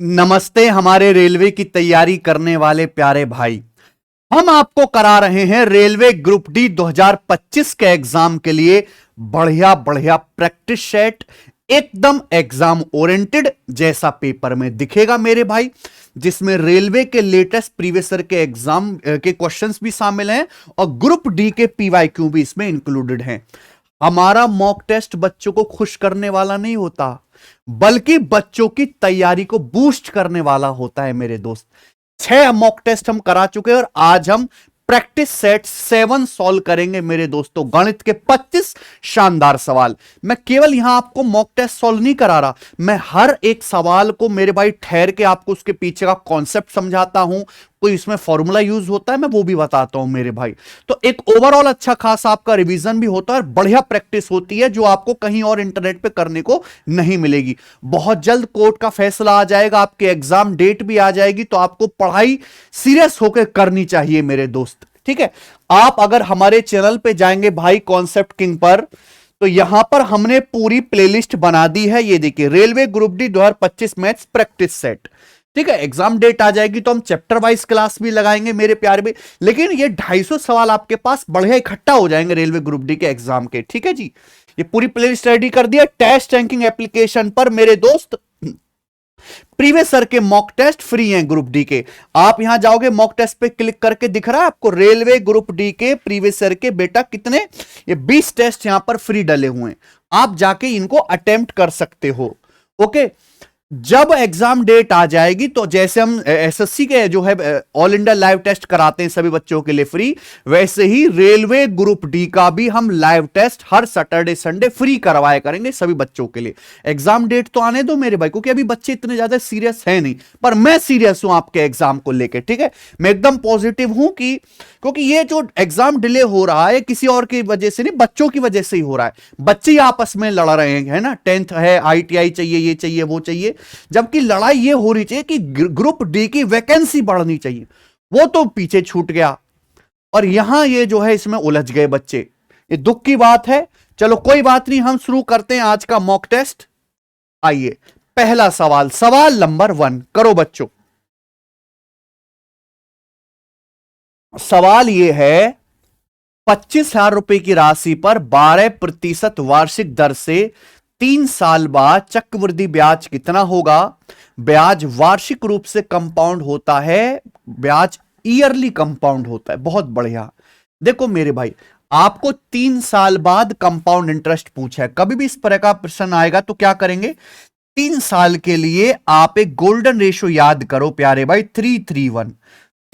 नमस्ते हमारे रेलवे की तैयारी करने वाले प्यारे भाई। हम आपको करा रहे हैं रेलवे ग्रुप डी 2025 के एग्जाम के लिए बढ़िया बढ़िया प्रैक्टिस सेट, एकदम एग्जाम ओरिएंटेड जैसा पेपर में दिखेगा मेरे भाई, जिसमें रेलवे के लेटेस्ट प्रीवियस ईयर के एग्जाम के क्वेश्चंस भी शामिल हैं और ग्रुप डी के पीवाईक्यू भी इसमें इंक्लूडेड हैं। हमारा मॉक टेस्ट बच्चों को खुश करने वाला नहीं होता, बल्कि बच्चों की तैयारी को बूस्ट करने वाला होता है मेरे दोस्त। 6 मॉक टेस्ट हम करा चुके हैं और आज हम प्रैक्टिस सेट 7 सॉल्व करेंगे मेरे दोस्तों। गणित के 25 शानदार सवाल। मैं केवल यहां आपको मॉक टेस्ट सॉल्व नहीं करा रहा, मैं हर एक सवाल को मेरे भाई ठहर के आपको उसके पीछे का कॉन्सेप्ट समझाता हूं, कोई इसमें फॉर्मूला यूज होता है मैं वो भी बताता हूं मेरे भाई। तो एक ओवरऑल अच्छा खासा आपका रिवीजन भी होता है और बढ़िया प्रैक्टिस होती है जो आपको कहीं और इंटरनेट पे करने को नहीं मिलेगी। बहुत जल्द कोर्ट का फैसला आ जाएगा, आपके एग्जाम डेट भी आ जाएगी, तो आपको पढ़ाई सीरियस होकर करनी चाहिए मेरे दोस्त। ठीक है, आप अगर हमारे चैनल पे जाएंगे भाई कॉन्सेप्ट किंग पर, तो यहां पर हमने पूरी प्लेलिस्ट बना दी है। ये देखिए, railway group D 2025 maths practice set. ठीक है, एग्जाम डेट आ जाएगी तो हम चैप्टर वाइज क्लास भी लगाएंगे मेरे प्यारे भी, लेकिन ये 250 सवाल आपके पास बढ़िया इकट्ठा हो जाएंगे रेलवे ग्रुप डी के एग्जाम के। ठीक है जी, ये पूरी प्लेलिस्ट रेडी कर दिया टेस्ट रैंकिंग एप्लीकेशन पर मेरे दोस्त। प्रीवियस ईयर के मॉक टेस्ट फ्री हैं ग्रुप डी के। आप यहां जाओगे, मॉक टेस्ट पे क्लिक करके दिख रहा है आपको रेलवे ग्रुप डी के प्रीवियस ईयर के बेटा कितने, ये 20 टेस्ट यहां पर फ्री डले हुए हैं, आप जाके इनको अटेम्प्ट कर सकते हो। ओके, जब एग्जाम डेट आ जाएगी तो जैसे हम एसएससी के जो है ऑल इंडिया लाइव टेस्ट कराते हैं सभी बच्चों के लिए फ्री, वैसे ही रेलवे ग्रुप डी का भी हम लाइव टेस्ट हर सैटरडे संडे फ्री करवाया करेंगे सभी बच्चों के लिए। एग्जाम डेट तो आने दो मेरे भाई, क्योंकि अभी बच्चे इतने ज्यादा सीरियस है नहीं, पर मैं सीरियस हूं आपके एग्जाम को लेकर। ठीक है, मैं एकदम पॉजिटिव हूं कि क्योंकि ये जो एग्जाम डिले हो रहा है किसी और की वजह से नहीं, बच्चों की वजह से ही हो रहा है। बच्चे आपस में लड़ रहे हैं, है ना, 10th है, आईटीआई चाहिए, ये चाहिए वो चाहिए, जबकि लड़ाई ये हो रही चाहिए कि ग्रुप डी की वैकेंसी बढ़नी चाहिए, वो तो पीछे छूट गया और यहां ये जो है इसमें उलझ गए बच्चे। ये दुख की बात है। चलो कोई बात नहीं, हम शुरू करते हैं आज का मॉक टेस्ट। आइए, पहला सवाल, सवाल नंबर 1 करो बच्चों। सवाल यह है, 25,000 रुपए की राशि पर 12% वार्षिक दर से 3 साल बाद चक्रवृद्धि ब्याज कितना होगा? ब्याज वार्षिक रूप से कंपाउंड होता है, ब्याज ईयरली कंपाउंड होता है। बहुत बढ़िया। देखो मेरे भाई, आपको 3 साल बाद कंपाउंड इंटरेस्ट पूछा है, कभी भी इस तरह का प्रश्न आएगा तो क्या करेंगे, 3 साल के लिए आप एक गोल्डन रेशो याद करो प्यारे भाई, 331।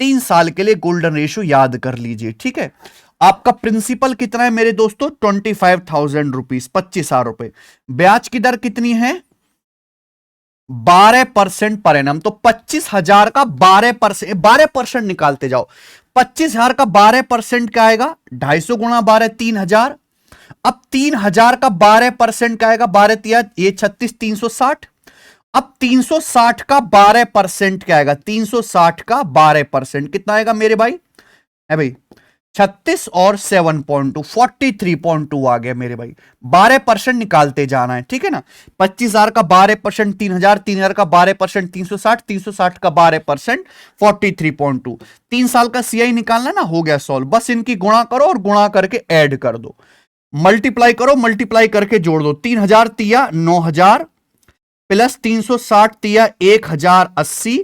3 साल के लिए गोल्डन रेशो याद कर लीजिए। ठीक है, आपका प्रिंसिपल कितना है मेरे दोस्तों, 25,000 रुपीज, 25,000 रुपए। ब्याज की दर कितनी है, 12% पर एनम। तो 25,000 का 12% निकालते जाओ। 25,000 का 12% क्या आएगा, 250 गुणा 12 3,000। अब 3,000 का 12% क्या आएगा, 12 तिया ये 36, 360। अब 360 का 12% क्या आएगा, 360 का 12% कितना आएगा मेरे भाई, है भाई 36 और 7.2 43.2 आ गया मेरे भाई। 12% निकालते जाना है, ठीक है ना। 25,000 का 12% 3,000, 3,000 का 12% 360, 360 का 12% 43.2। 3 साल का सीआई निकालना ना, हो गया सॉल्व। बस इनकी गुणा करो और गुणा करके ऐड कर दो, मल्टीप्लाई करो, मल्टीप्लाई करके जोड़ दो। 3,000 तिया 9,000 प्लस 360 तिया 1,080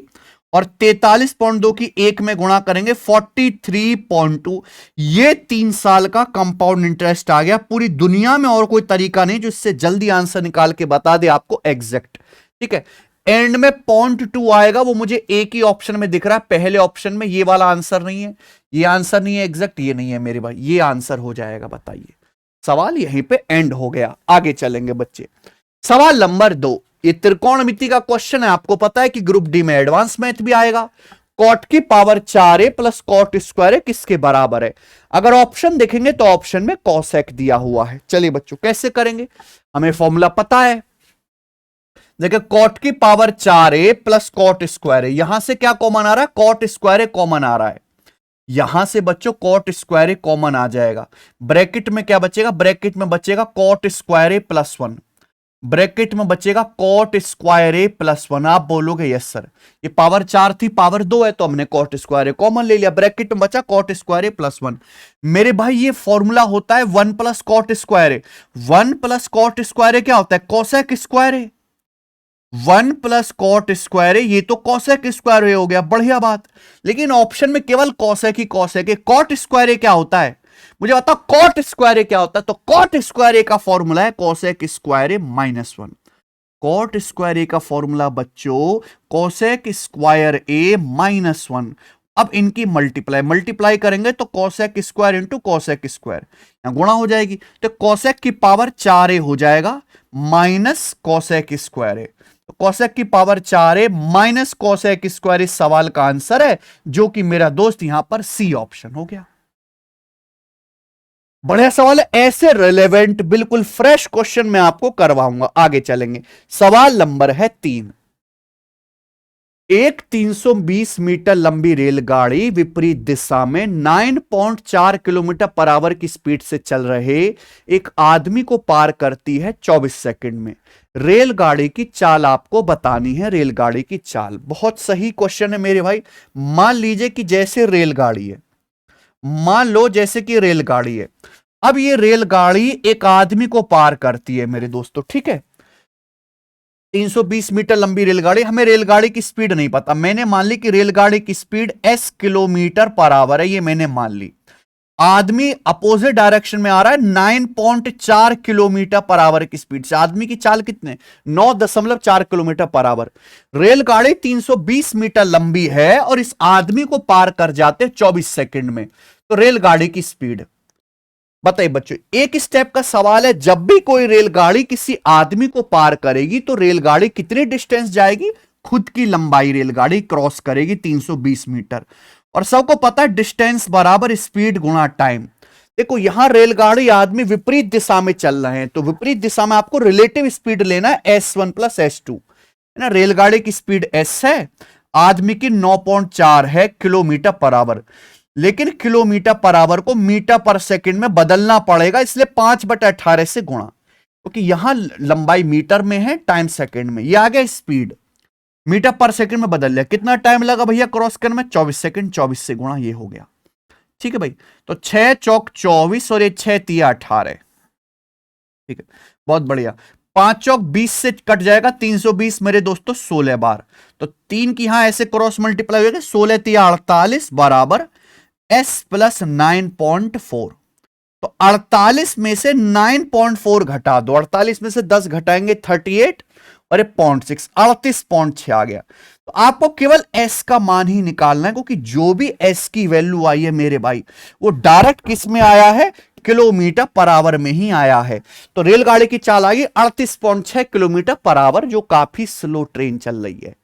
और 43.2 की 1 में गुणा करेंगे 43.2। ये 3 साल का कंपाउंड इंटरेस्ट आ गया। पूरी दुनिया में और कोई तरीका नहीं जो इससे जल्दी आंसर निकाल के बता दे आपको एग्जैक्ट। ठीक है, एंड में 0.2 आएगा, वो मुझे एक ही ऑप्शन में दिख रहा है, पहले ऑप्शन में। ये वाला आंसर नहीं है, ये आंसर नहीं है एग्जैक्ट, ये नहीं है मेरे भाई, ये आंसर हो जाएगा। बताइए, सवाल यहीं पे एंड हो गया। आगे चलेंगे बच्चे, सवाल नंबर 2। ये त्रिकोणमिति का क्वेश्चन है, आपको पता है कि ग्रुप डी में एडवांस मैथ भी आएगा। कॉट की power 4a plus cot square किसके बराबर है? अगर ऑप्शन देखेंगे तो ऑप्शन में कॉसेक दिया हुआ है। चलिए बच्चों, कैसे करेंगे, हमें फॉर्मूला पता है। देखिए, कॉट की power 4a plus cot square, यहां से क्या कॉमन आ रहा है, कॉट स्क्वायर कॉमन आ रहा है। यहां से बच्चों कॉट स्क्वायर कॉमन आ जाएगा। ब्रैकेट में क्या बचेगा, ब्रैकेट में बचेगा कॉट स्क्वायर प्लस 1। ब्रैकेट में बचेगा कॉट स्क्वायर ए प्लस 1। आप बोलोगे यस सर, ये पावर 4 थी, पावर 2 है, तो हमने कॉट स्क्वायर ए कॉमन ले लिया, ब्रैकेट में बचा कॉट स्क्वायर ए प्लस 1। मेरे भाई ये फॉर्मूला होता है 1 प्लस कॉट स्क्वायर ए। 1 प्लस कॉट स्क्वायर ए क्या होता है? कोसेक स्क्वायर ए। 1 प्लस कॉट स्क्वायर ए, ये तो कोसेक स्क्वायर ए हो गया, बढ़िया बात। लेकिन ऑप्शन में केवल कोसेक ही कोसेक है। कॉट स्क्वायर ए क्या होता है मुझे बताओ? कॉट स्क्वायर ए क्या होता है? तो कॉट स्क्वायर ए का फॉर्मूला है cosec square A minus 1। Cot square A का फॉर्मूला बच्चों कोसेक स्क्वायर ए माइनस 1। अब इनकी मल्टीप्लाई करेंगे तो cosec square into cosec square, यहां गुणा हो जाएगी, तो कोसेक की पावर 4a हो जाएगा माइनस कोसेक स्क्वायर ए। तो कोसेक की power 4a minus cosec square इस सवाल का आंसर है, जो कि मेरा दोस्त यहां पर सी ऑप्शन हो गया। बढ़िया सवाल है, ऐसे रिलेवेंट बिल्कुल फ्रेश क्वेश्चन मैं आपको करवाऊंगा। आगे चलेंगे, सवाल नंबर है 3। एक 320 मीटर लंबी रेलगाड़ी विपरीत दिशा में 9.4 किलोमीटर पर आवर की स्पीड से चल रहे एक आदमी को पार करती है 24 सेकंड में। रेलगाड़ी की चाल आपको बतानी है। रेलगाड़ी की चाल, बहुत सही क्वेश्चन है मेरे भाई। मान लीजिए कि जैसे रेलगाड़ी है, मान लो जैसे कि रेलगाड़ी है, अब ये रेलगाड़ी एक आदमी को पार करती है मेरे दोस्तों, ठीक है। 320 मीटर लंबी रेलगाड़ी, हमें रेलगाड़ी की स्पीड नहीं पता, मैंने मान ली कि रेलगाड़ी की speed s kilometre per hour है, ये मैंने मान ली। आदमी अपोजिट डायरेक्शन में आ रहा है 9.4 किलोमीटर पर आवर की स्पीड से। आदमी की चाल कितने? 9.4 किलोमीटर पर आवर। रेलगाड़ी 320 मीटर लंबी है और इस आदमी को पार कर जाते 24 सेकंड में, तो रेलगाड़ी की स्पीड बताइए बच्चों। एक स्टेप का सवाल है, जब भी कोई रेलगाड़ी किसी आदमी को पार करेगी तो रेलगाड़ी कितनी डिस्टेंस जाएगी? खुद की लंबाई रेलगाड़ी क्रॉस करेगी 320 मीटर। और सबको पता है डिस्टेंस बराबर स्पीड गुणा टाइम। देखो यहां रेलगाड़ी आदमी विपरीत दिशा में चल रहे हैं, तो विपरीत दिशा में आपको रिलेटिव स्पीड लेना है s1 प्लस s2, है ना। रेलगाड़ी की स्पीड s है, आदमी की 9.4 है किलोमीटर पर आवर, लेकिन किलोमीटर पर आवर को मीटर पर सेकंड में बदलना पड़ेगा, इसलिए 5/18 से गुणा, क्योंकि यहां लंबाई मीटर में है, टाइम सेकंड में। ये आ गया स्पीड, मीटर पर सेकंड में बदल लिया। कितना टाइम लगा भैया क्रॉस करने में? 24 सेकंड। 24 से गुणा, ये हो गया, ठीक है भाई। तो 6 चौक 24 और ये 6 तिया 18, ठीक है, बहुत बढ़िया। 5 चौक 20 से कट जाएगा 320 मेरे दोस्तों 16 बार, तो 3 की यहां ऐसे क्रॉस मल्टीप्लाई हो गया, 16 तिया 48 बराबर s प्लस 9.4। तो 48 में से 9.4 घटा दो, 48 में से 10 घटाएंगे 38 और 0.6, 38.6 आ गया। तो आपको केवल s का मान ही निकालना है, क्योंकि जो भी s की वैल्यू आई है मेरे भाई, वो डायरेक्ट किस में आया है? किलोमीटर पर आवर में ही आया है। तो रेलगाड़ी की चाल आई 38.6 किलोमीटर पर आवर, जो काफी स्लो ट्रेन चल रही है,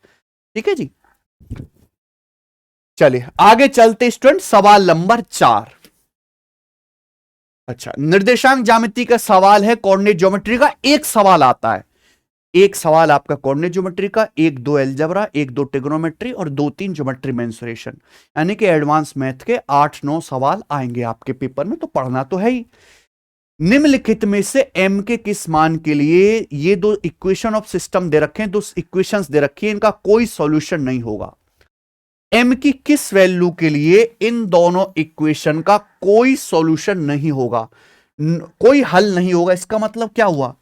ठीक है जी। चलिए आगे चलते स्टूडेंट, सवाल नंबर 4। अच्छा, निर्देशांक ज्यामिति का सवाल है, कोऑर्डिनेट ज्योमेट्री का एक सवाल आता है। एक सवाल आपका कोऑर्डिनेट ज्योमेट्री का, 1-2 अलजेब्रा, 1-2 ट्रिग्नोमेट्री और 2-3 ज्योमेट्री मेंसुरेशन, यानी कि एडवांस मैथ के 8-9 सवाल आएंगे आपके पेपर में, तो पढ़ना तो है ही। निम्नलिखित में से m के किस मान के लिए ये दो इक्वेशन ऑफ सिस्टम दे रखे हैं, दो इक्वेशंस दे रखी है, इनका कोई सॉल्यूशन नहीं होगा। m की किस वैल्यू के लिए इन दोनों इक्वेशन का कोई सॉल्यूशन नहीं होगा, कोई हल नहीं होगा। इसका मतलब क्या हुआ?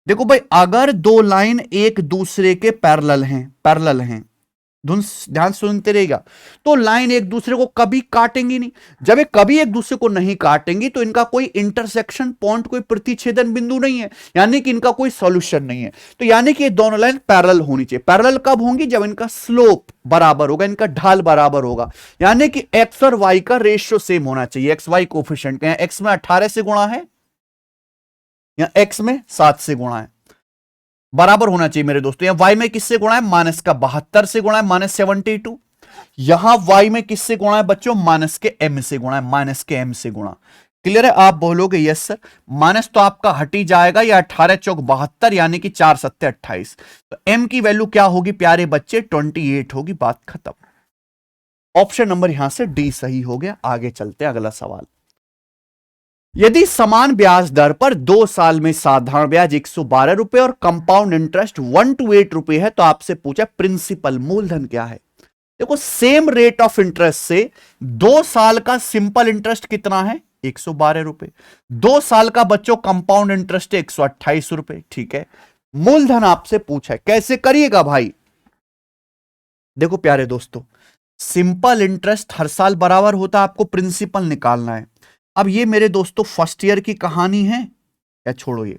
देखो भाई, अगर दो लाइन एक दूसरे के पैरेलल हैं, ध्यान सुनते रहेगा, तो लाइन एक दूसरे को कभी काटेंगी नहीं। जब ये कभी एक दूसरे को नहीं काटेंगी तो इनका कोई इंटरसेक्शन पॉइंट, कोई प्रतिच्छेदन बिंदु नहीं है, यानी कि इनका कोई सॉल्यूशन नहीं है। तो यानी कि ये दोनों लाइन पैरेलल होनी चाहिए। पैरेलल कब होंगी? जब इनका स्लोप बराबर होगा, इनका ढाल बराबर होगा, यानी कि एक्स और वाई का रेशियो सेम होना चाहिए। एक्स वाई कोफिशिएंट, एक्स में 18 से गुणा है या एक्स में 7 से गुणा है, बराबर होना चाहिए मेरे दोस्तों। यहां y में किससे गुणा है? माइनस का 72 से गुणा है, -72। यहां y में किससे गुणा है बच्चों? माइनस के m से गुणा है, माइनस के m से गुणा। क्लियर है? आप बोलोगे यस सर, माइनस तो आपका हट ही जाएगा, या 18 चौक 72 यानी कि 4 सत्ते 28। तो m की वैल्यू क्या होगी प्यारे बच्चे? 28 होगी, बात खत्म। ऑप्शन नंबर यहां से डी सही हो गया। आगे चलते हैं, अगला सवाल। यदि समान ब्याज दर पर 2 साल में साधारण ब्याज 112 रुपए और कंपाउंड इंटरेस्ट 128 रुपए है, तो आपसे पूछा प्रिंसिपल मूलधन क्या है। देखो सेम रेट ऑफ इंटरेस्ट से 2 साल का सिंपल इंटरेस्ट कितना है 112 रुपए, 2 साल का बच्चों कंपाउंड इंटरेस्ट है 128 रुपए। ठीक है, मूलधन आपसे पूछा है, कैसे करिएगा भाई। देखो प्यारे दोस्तों, सिंपल इंटरेस्ट हर साल बराबर होता है, आपको प्रिंसिपल निकालना है। अब ये मेरे दोस्तों फर्स्ट ईयर की कहानी है, या छोड़ो, ये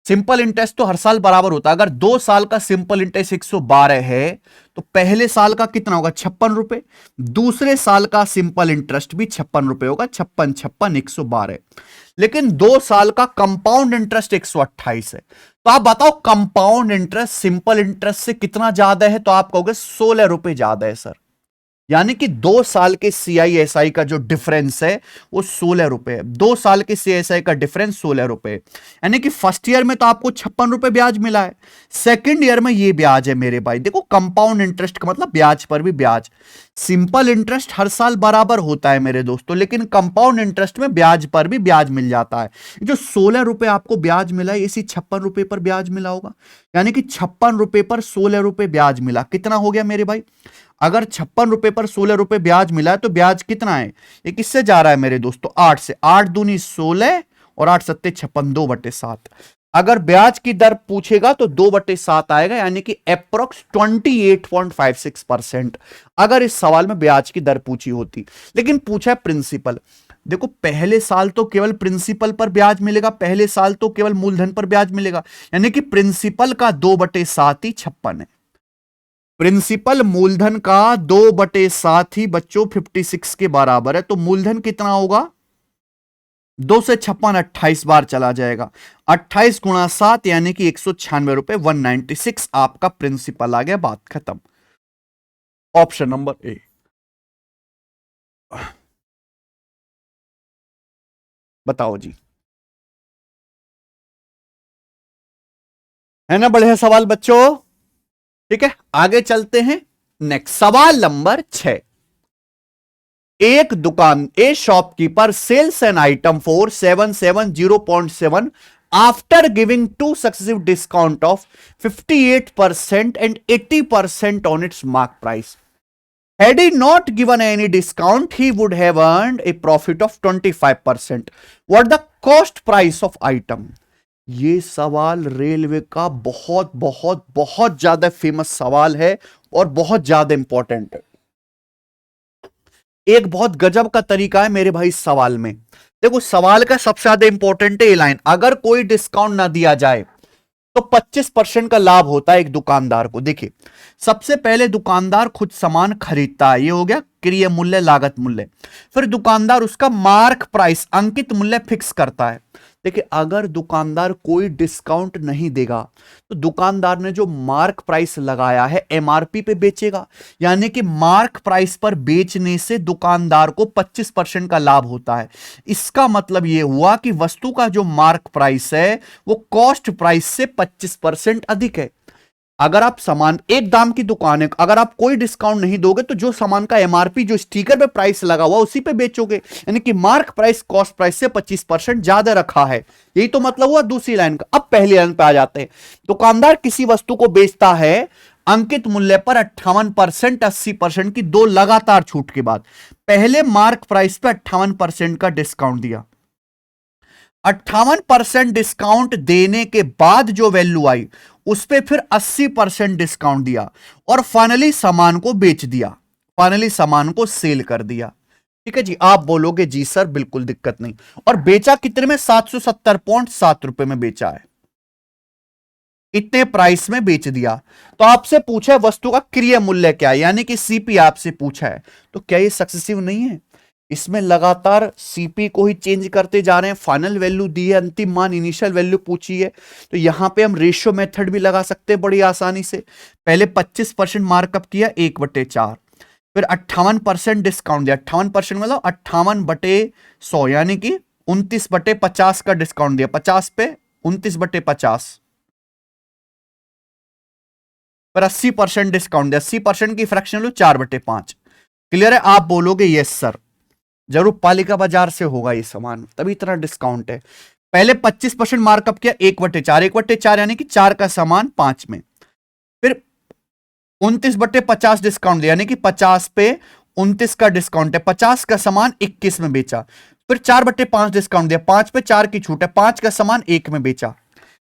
सिंपल इंटरेस्ट तो हर साल बराबर होता है। अगर 2 साल का सिंपल इंटरेस्ट 112 है तो पहले साल का कितना होगा 56 रुपए, दूसरे साल का सिंपल इंटरेस्ट भी 56 रुपए होगा, 56 56 112। लेकिन 2 साल का कंपाउंड इंटरेस्ट 128 है, तो आप बताओ कंपाउंड इंटरेस्ट सिंपल इंटरेस्ट से कितना ज्यादा है, तो आप कहोगे 16 रुपए ज्यादा है सर। यानी कि 2 साल के CISI का जो डिफरेंस है वो 16 रुपए है, 2 साल के CISI का डिफरेंस 16 रुपए। यानी कि फर्स्ट ईयर में तो आपको 56 रुपए ब्याज मिला है, सेकंड ईयर में ये ब्याज है मेरे भाई। देखो कंपाउंड इंटरेस्ट का मतलब ब्याज पर भी ब्याज, सिंपल इंटरेस्ट हर साल बराबर होता है मेरे दोस्तों, लेकिन कंपाउंड इंटरेस्ट में ब्याज पर भी ब्याज मिल जाता है। जो 16 रुपए आपको ब्याज मिला है, इसी 56 रुपए पर ब्याज मिला होगा, यानी कि 56 रुपए पर 16 रुपए ब्याज मिला। कितना हो गया मेरे भाई, अगर 56 रुपए पर 16 रुपए ब्याज मिला है तो ब्याज कितना है, ये किससे जा रहा है मेरे दोस्तों 8 से, 8 दूनी 16 और 8 सत्ते 56, 2/7। अगर ब्याज की दर पूछेगा तो 2/7 आएगा, यानी कि अप्रोक्स 28.56%। अगर इस सवाल में ब्याज की दर पूछी होती, लेकिन पूछा है प्रिंसिपल। देखो पहले साल तो केवल प्रिंसिपल पर ब्याज मिलेगा, पहले साल तो केवल मूलधन पर ब्याज मिलेगा, यानी कि प्रिंसिपल का 2/7 ही 56 है। प्रिंसिपल मूलधन का 2/7 ही बच्चों 56 के बराबर है, तो मूलधन कितना होगा 2 से 56 28 बार चला जाएगा, 28 गुणा 7 यानी कि 196 रुपए, 196 आपका प्रिंसिपल आ गया, बात खत्म। Option number A. बताओ जी, है ना बढ़िया सवाल बच्चों। ठीक है, आगे चलते हैं। नेक्स्ट सवाल नंबर 6। एक दुकान a shopkeeper sells an item for 770.7 after giving 2 successive discount of 58% and 80% on its mark price. Had he not given any discount, he would have earned a profit of 25%. What the cost price of item? ये सवाल railway का बहुत बहुत बहुत ज्यादा famous सवाल है और बहुत ज्यादा इंपॉर्टेंट है। एक बहुत गजब का तरीका है मेरे भाई सवाल में। देखो सवाल का सबसे ज्यादा इंपॉर्टेंट है ये लाइन, अगर कोई डिस्काउंट ना दिया जाए तो 25% का लाभ होता है एक दुकानदार को। देखिए सबसे पहले दुकानदार खुद सामान खरीदता है, ये हो गया क्रय मूल्य लागत मूल्य। फिर दुकानदार उसका मार्क प्राइस अंकित मूल्य फिक्स करता है। देखिए अगर दुकानदार कोई डिस्काउंट नहीं देगा तो दुकानदार ने जो मार्क प्राइस लगाया है MRP पे बेचेगा, यानी कि मार्क प्राइस पर बेचने से दुकानदार को 25% का लाभ होता है। इसका मतलब यह हुआ कि वस्तु का जो मार्क प्राइस है वो कॉस्ट प्राइस से 25% अधिक है। अगर आप सामान एक दाम की दुकान है, अगर आप कोई डिस्काउंट नहीं दोगे तो जो सामान का MRP जो स्टिकर पे प्राइस लगा हुआ उसी पे बेचोगे, यानी कि मार्क प्राइस कॉस्ट प्राइस से 25% ज्यादा रखा है। यही तो मतलब हुआ दूसरी लाइन का। अब पहली लाइन पे आ जाते हैं। दुकानदार किसी वस्तु को बेचता है अंकित मूल्य पर 58%, 80% की दो लगातार छूट के बाद। पहले मार्क प्राइस पे 58% का डिस्काउंट दिया, 58% डिस्काउंट देने के बाद जो वैल्यू आई उस पे फिर 80% डिस्काउंट दिया और फाइनली सामान को बेच दिया, फाइनली सामान को सेल कर दिया। ठीक है जी, आप बोलोगे जी सर बिल्कुल दिक्कत नहीं। और बेचा कितने में 770.7 रुपए में बेचा है, इतने प्राइस में बेच दिया। तो आपसे पूछा है वस्तु का क्रय मूल्य क्या है, यानी कि CP आपसे पूछा है, तो क्या ये सक्सेसिव नहीं है? इसमें लगातार CP को ही चेंज करते जा रहे हैं। फाइनल वैल्यू दी है, अंतिम मान इनिशियल वैल्यू पूछी है, तो यहां पे हम रेशियो मेथड भी लगा सकते हैं बड़ी आसानी से। पहले 25% मार्कअप किया 1/4, फिर 58% डिस्काउंट दिया, 58% मतलब 58/100 यानी कि 29/50 का डिस्काउंट दिया, 50 पे 29/50 पर 80% डिस्काउंट दिया, 80% की फ्रैक्शन लो 4/5। क्लियर है? आप बोलोगे यस सर। जरूर पालिका बाजार से होगा ये सामान, तभी इतना डिस्काउंट है। पहले 25% मार्कअप किया, 1/4, 1/4 यानी कि 4 का सामान 5 में। फिर 29/50 डिस्काउंट दिया, यानी कि 50 पे 29 का डिस्काउंट है, 50 का सामान 21 में बेचा। फिर 4/5 डिस्काउंट दिया, 5 पे 4 की छूट है, 5 का सामान 1 में बेचा।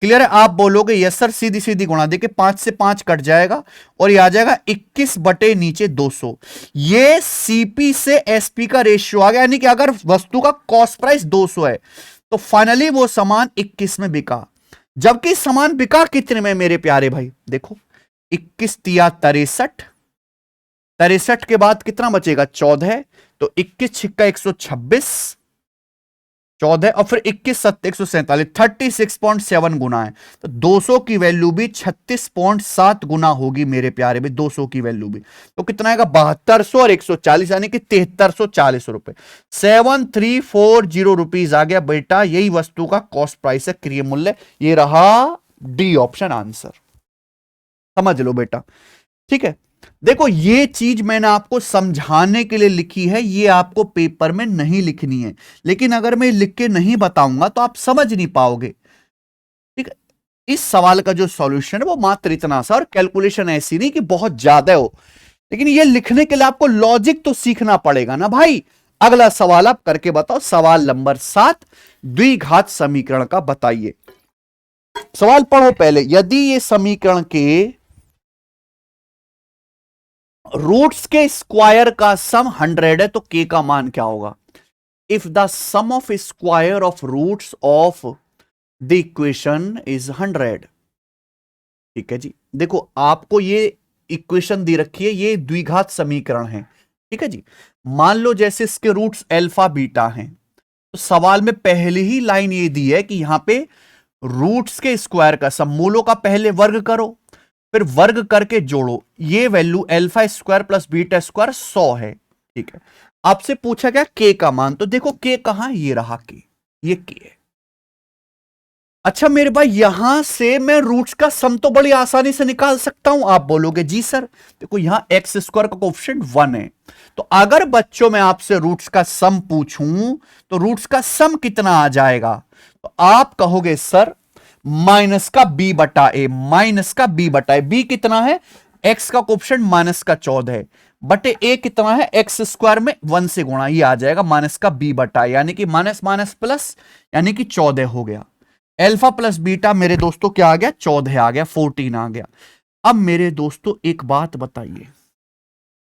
क्लियर है? आप बोलोगे यस सर, सीधी सीधी गुणा, देखिए 5 से 5 कट जाएगा और ये आ जाएगा 21 बटे नीचे 200। ये सीपी से एसपी का रेशियो आ गया, यानी कि अगर वस्तु का कॉस्ट प्राइस 200 है तो फाइनली वो सामान 21 में बिका। जबकि सामान बिका कितने में मेरे प्यारे भाई? देखो 21 तिया 63, 63 के बाद कितना बचेगा? 14, तो 21 छिक्का 126, 14 और फिर 21 सत्ते 147, 36.7 गुना है। तो 200 की वैल्यू भी 36.7 गुना होगी मेरे प्यारे भी, 200 की वैल्यू भी। तो कितना आएगा? 7200 और 140 यानी कि 7340 रुपए, 7340 रुपीज आ गया बेटा। यही वस्तु का कॉस्ट प्राइस है, क्रय मूल्य। ये रहा डी ऑप्शन आंसर, समझ लो बेटा। ठीक है, देखो ये चीज मैंने आपको समझाने के लिए लिखी है, ये आपको पेपर में नहीं लिखनी है, लेकिन अगर मैं लिख के नहीं बताऊंगा तो आप समझ नहीं पाओगे। ठीक है, इस सवाल का जो सॉल्यूशन है वो मात्र इतना सा, और कैलकुलेशन ऐसी नहीं कि बहुत ज्यादा हो, लेकिन ये लिखने के लिए आपको लॉजिक तो सीखना पड़ेगा ना भाई। अगला सवाल आप करके बताओ, सवाल नंबर 7, द्विघात समीकरण का बताइए। सवाल पढ़ो पहले। यदि ये समीकरण के रूट्स के स्क्वायर का सम 100 है तो के का मान क्या होगा? If the sum of square of roots of the equation is 100। ठीक है जी, देखो आपको ये इक्वेशन दी रखी है, ये द्विघात समीकरण है। ठीक है जी, मान लो जैसे इसके रूट्स अल्फा बीटा हैं, तो सवाल में पहली ही लाइन ये दी है कि यहां पे रूट्स के स्क्वायर का सम, मूलों का पहले वर्ग करो फिर वर्ग करके जोड़ो, ये value alpha square plus beta square 100 है। ठीक है, आपसे पूछा गया के का मान, तो देखो के कहां, ये रहा के, ये के है। अच्छा मेरे भाई, यहां से मैं रूट्स का सम तो बड़ी आसानी से निकाल सकता हूं। आप बोलोगे जी सर, देखो यहां एक्स स्क्वायर का कोएफिशिएंट 1 है, तो अगर बच्चों मैं आपसे रूट्स का सम पूछूं तो रूट्स का सम कितना आ जाएगा? तो आप कहोगे सर माइनस का बी बटा ए, माइनस का बी बटा ए। बी कितना है? एक्स का कोएफिशिएंट माइनस का 14 है, बटे ए कितना है? एक्स स्क्वायर में 1 से गुणा, ये आ जाएगा माइनस का बी बटा, यानी कि माइनस माइनस प्लस, यानी कि 14 हो गया। अल्फा प्लस बीटा मेरे दोस्तों क्या आ गया? 14 आ गया, 14 आ गया। अब मेरे दोस्तों एक बात बताइए,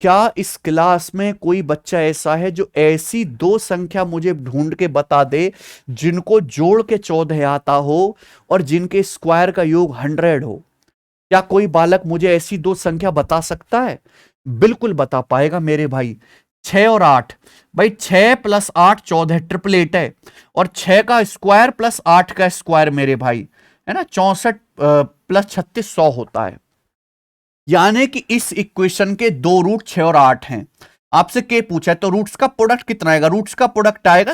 क्या इस क्लास में कोई बच्चा ऐसा है जो ऐसी दो संख्या मुझे ढूंढ के बता दे जिनको जोड़ के 14 आता हो और जिनके स्क्वायर का योग 100 हो? क्या कोई बालक मुझे ऐसी दो संख्या बता सकता है? बिल्कुल बता पाएगा मेरे भाई। 6 और 8, भाई 6 + 8 14, ट्रिपलेट है, और 6 का स्क्वायर प्लस 8 का स्क्वायर मेरे भाई है ना 64 + 36 100 होता है। यानी कि इस इक्वेशन के दो रूट 6 और 8 हैं। आपसे के पूछा है तो रूट्स का प्रोडक्ट कितना आएगा? रूट्स का प्रोडक्ट आएगा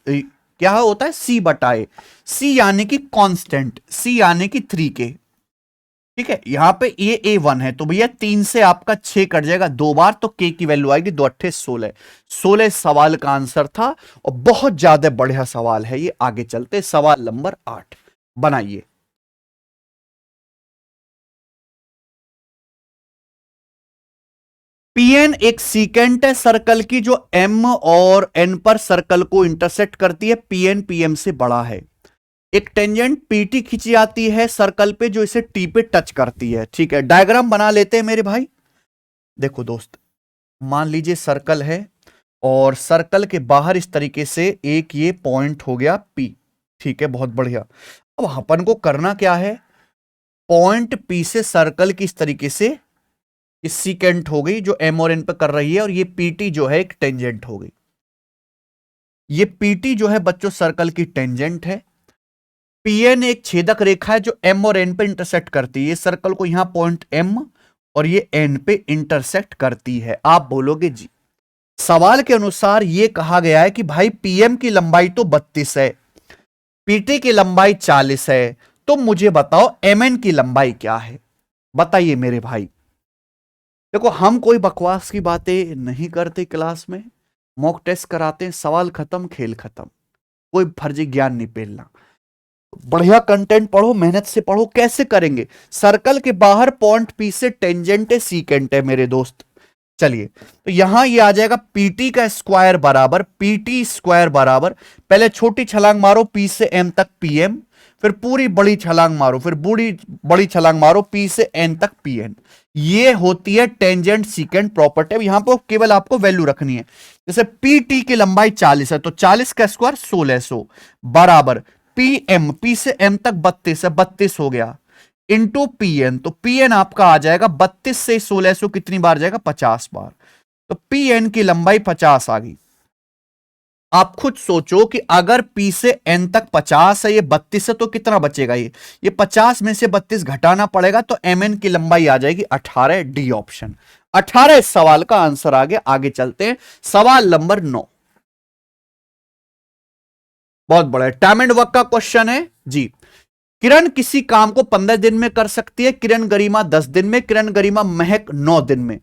क्या होता है? सी बटा ए। सी यानी कि कांस्टेंट, सी यानी कि 3 के। ठीक है, यहां पे ये A1 है, तो भैया 3 से आपका 6 कट जाएगा 2 बार, तो के की वैल्यू आएगी 2 8 16। 16 सवाल का आंसर था, और बहुत ज्यादा बढ़िया सवाल है ये। आगे चलते सवाल नंबर 8 बनाइए। पीएन एक सीकेंट है सर्कल की जो एम और एन पर सर्कल को इंटरसेक्ट करती है। पीएन पीएम से बड़ा है। एक टेंजेंट पीटी खींची जाती है सर्कल पे जो इसे टी पे टच करती है। ठीक है, डायग्राम बना लेते हैं मेरे भाई। देखो दोस्त, मान लीजिए सर्कल है और सर्कल के बाहर इस तरीके से एक ये पॉइंट हो गया पी। ठीक है, बहुत बढ़िया। अब अपन को करना क्या है? पॉइंट पी से सर्कल की इस तरीके से इस सीकेंट हो गई जो एम और एन पे कर रही है, और ये पीटी जो है एक टेंजेंट हो गई। ये पीटी जो है बच्चों सर्कल की टेंजेंट है। पीएन एक छेदक रेखा है जो एम और एन पे इंटरसेक्ट करती है। ये सर्कल को यहां पॉइंट एम और ये एन पे इंटरसेक्ट करती है। आप बोलोगे जी, सवाल के अनुसार यह कहा गया है कि भाई पीएम की लंबाई तो 32 है, पीटी की लंबाई 40 है, तो मुझे बताओ एमएन की लंबाई क्या है? बताइए मेरे भाई। देखो हम कोई बकवास की बातें नहीं करते क्लास में, मॉक टेस्ट कराते हैं, सवाल खत्म, खेल खत्म, कोई फर्जी ज्ञान नहीं पेलना। बढ़िया कंटेंट पढ़ो, मेहनत से पढ़ो। कैसे करेंगे? सर्कल के बाहर पॉइंट पी से टेंजेंट है, सीकेंट है मेरे दोस्त। चलिए, तो यहां ये आ जाएगा पीटी का स्क्वायर बराबर, पीटी स्क्वायर बराबर, पहले छोटी छलांग मारो पी से एम तक पीएम, फिर पूरी बड़ी छलांग मारो, फिर बड़ी छलांग मारो पी से एन तक पीएन। ये होती है टेंजेंट सीकेंट प्रॉपर्टी। अब यहां पर केवल आपको वैल्यू रखनी है। जैसे पीटी की लंबाई 40 है, तो 40 का स्क्वायर 1600 बराबर पीएम, पी से एम तक 32 है, 32 हो गया, इंटू पीएन। तो पीएन आपका आ जाएगा 32 से 1600 कितनी बार जाएगा? 50 बार। तो पीएन की लंबाई 50 आ गई। आप खुद सोचो कि अगर पी से एन तक 50 है, ये 32 है, तो कितना बचेगा? ये 50 में से 32 घटाना पड़ेगा, तो एम एन की लंबाई आ जाएगी 18। डी ऑप्शन 18 इस सवाल का आंसर आ गया। आगे चलते हैं, सवाल नंबर 9। बहुत बड़ा टाइम एंड वर्क का क्वेश्चन है जी। किरण किसी काम को 15 दिन में कर सकती है, किरण गरिमा 10 दिन में, किरण गरिमा महक 9 दिन में।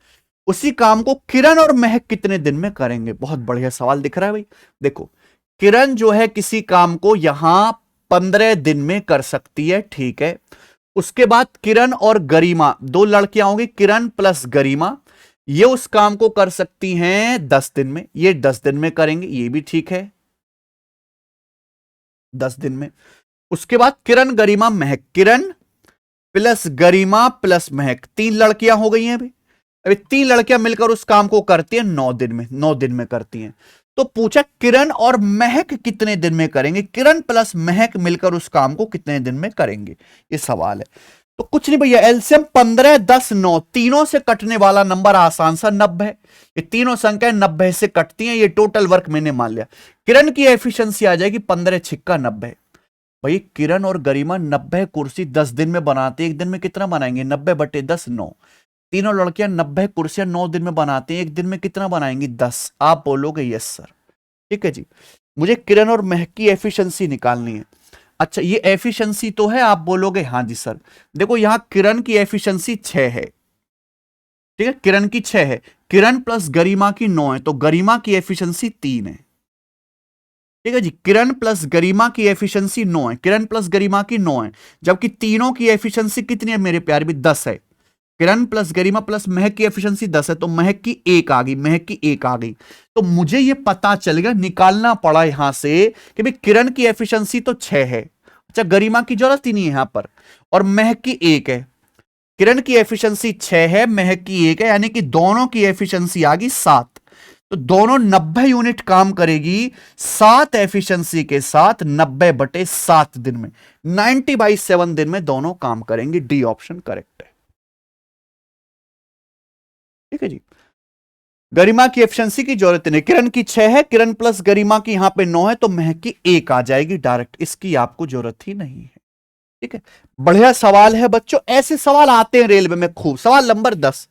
उसी काम को किरण और महक कितने दिन में करेंगे? बहुत बढ़िया सवाल दिख रहा है भाई। देखो, किरण जो है किसी काम को यहां 15 दिन में कर सकती है, ठीक है। उसके बाद किरण और गरिमा, दो लड़कियां होंगी, किरण प्लस गरिमा, ये उस काम को कर सकती हैं 10 दिन में। ये 10 दिन में करेंगे, ये भी ठीक है, 10 दिन में। उसके बाद किरण गरिमा महक, किरण प्लस गरिमा प्लस महक, 3 लड़कियां हो गई हैं अभी। अभी 3 लड़कियां मिलकर उस काम को करती हैं 9 दिन में, 9 दिन में करती हैं। तो पूछा किरण और महक कितने दिन में करेंगे, किरण प्लस महक मिलकर उस काम को कितने दिन में करेंगे, ये सवाल है। तो कुछ नहीं भैया, एलसीएम 15, 10, 9 तीनों से कटने वाला नंबर आसान सा 90 है। ये तीनों संख्याएं 90 से कटती हैं, ये टोटल वर्क मैंने मान लिया। किरण की एफिशिएंसी आ जाएगी 15 छिक्का 90। भाई किरण और गरिमा 90 कुर्सी 10 दिन में बनाते हैं, एक दिन में कितना बनाएंगे? 90/10 9। तीनों लड़कियां 90 कुर्सियां 9 दिन में बनाते हैं, एक दिन में कितना बनाएंगी? 10। आप बोलोगे यस सर, ठीक है जी। मुझे किरण और महक की एफिशिएंसी निकालनी है। अच्छा, ये एफिशिएंसी तो है, आप बोलोगे हाँ जी सर। देखो यहां किरण की एफिशिएंसी 6 है, ठीक है, किरण की 6 है, किरण प्लस गरिमा की 9 है, तो गरिमा की एफिशिएंसी 3 है, ठीक है जी। किरण प्लस गरिमा की एफिशिएंसी 9 है, किरण प्लस गरिमा की 9 है, जबकि तीनों की एफिशिएंसी कितनी है मेरे प्यार भी? 10 है। किरण प्लस गरिमा प्लस महक की एफिशिएंसी 10 है, तो महक की 1 आ गई, महक की 1 आ गई। तो मुझे ये पता चल गया, निकालना पड़ा यहां से कि भाई किरण की एफिशिएंसी तो 6 है, अच्छा गरिमा की जरूरत ही नहीं है यहां पर, और महक की 1 है। किरण की एफिशिएंसी 6 है, महक की 1 है, यानी कि दोनों की एफिशिएंसी आ गई 7। तो दोनों 90 यूनिट काम करेगी 7 एफिशिएंसी के साथ 90/7 दिन में, 90/7 दिन में दोनों काम करेंगे। डी ऑप्शन करेक्ट है, ठीक है जी। गरिमा की एफिशिएंसी की जरूरत नहीं, किरण की 6 है, किरण प्लस गरिमा की यहां पे 9 है, तो महक की 1 आ जाएगी डायरेक्ट, इसकी आपको जरूरत ही नहीं है, ठीक है। बढ़िया सवाल है बच्चों, ऐसे सवाल आते हैं रेलवे में खूब। सवाल नंबर 10,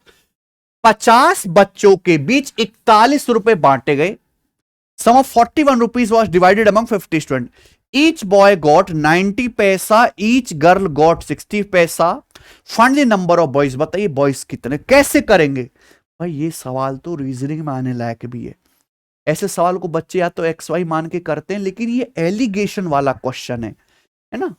50 बच्चों के बीच 41 रुपए बांटे गए। Sum of 41 rupees was divided among 50 student. Each boy got 90 paisa, each girl got 60 paisa. Find the number of boys. बताइए बॉयज कितने, कैसे करेंगे भाई? ये सवाल तो रीजनिंग में आने लायक भी है। ऐसे सवाल को बच्चे या तो एक्स वाई मान के करते हैं, लेकिन ये एलिगेशन वाला क्वेश्चन है ना।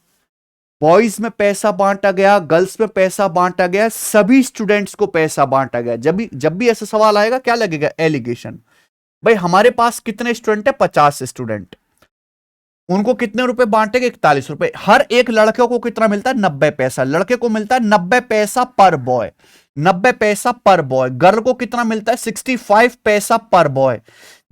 बॉयज में पैसा बांटा गया, गर्ल्स में पैसा बांटा गया, सभी स्टूडेंट्स को पैसा बांटा गया। जब भी ऐसा सवाल आएगा क्या लगेगा? एलिगेशन। भाई हमारे पास कितने स्टूडेंट है? 50 स्टूडेंट। उनको कितने रुपए बांटेंगे? 41 रुपए। हर एक लड़के को कितना मिलता है? 90 पैसा। लड़के को मिलता है 90 पैसा पर बॉय, 90 पैसा पर बॉय। गर्ल को कितना मिलता है? 65 पैसा पर बॉय।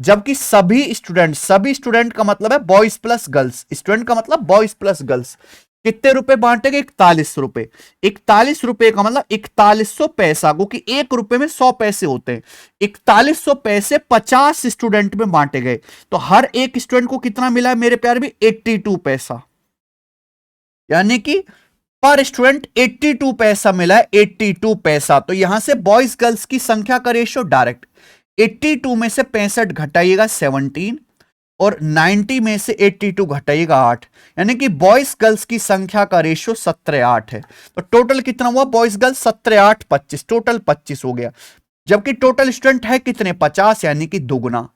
जबकि सभी स्टूडेंट का मतलब है बॉयज प्लस गर्ल्स, स्टूडेंट का मतलब बॉयज प्लस गर्ल्स। कितने रुपए बांटेंगे? 41 रुपए। 41 रुपए का मतलब 4100 पैसा, क्योंकि 1 रुपए में 100 पैसे होते हैं। 4100 पैसे 50 स्टूडेंट में बांटे गए, तो हर एक स्टूडेंट को कितना मिला है मेरे प्यार भी? 82 पैसा। यानी कि पर स्टूडेंट 82 पैसा मिला है, 82 पैसा। तो यहां से बॉयज गर्ल्स की संख्या का रेशियो डायरेक्ट 82 में से 65 घटाइएगा 17, और 90 में से 82 घटाइएगा 8, यानी कि बॉयज गर्ल्स की संख्या का रेशियो 17:8 है। तो टोटल कितना हुआ? बॉयज गर्ल्स 17:8 25, टोटल 25 हो गया। जबकि टोटल स्टूडेंट है कितने? 50, यानी कि दुगुना।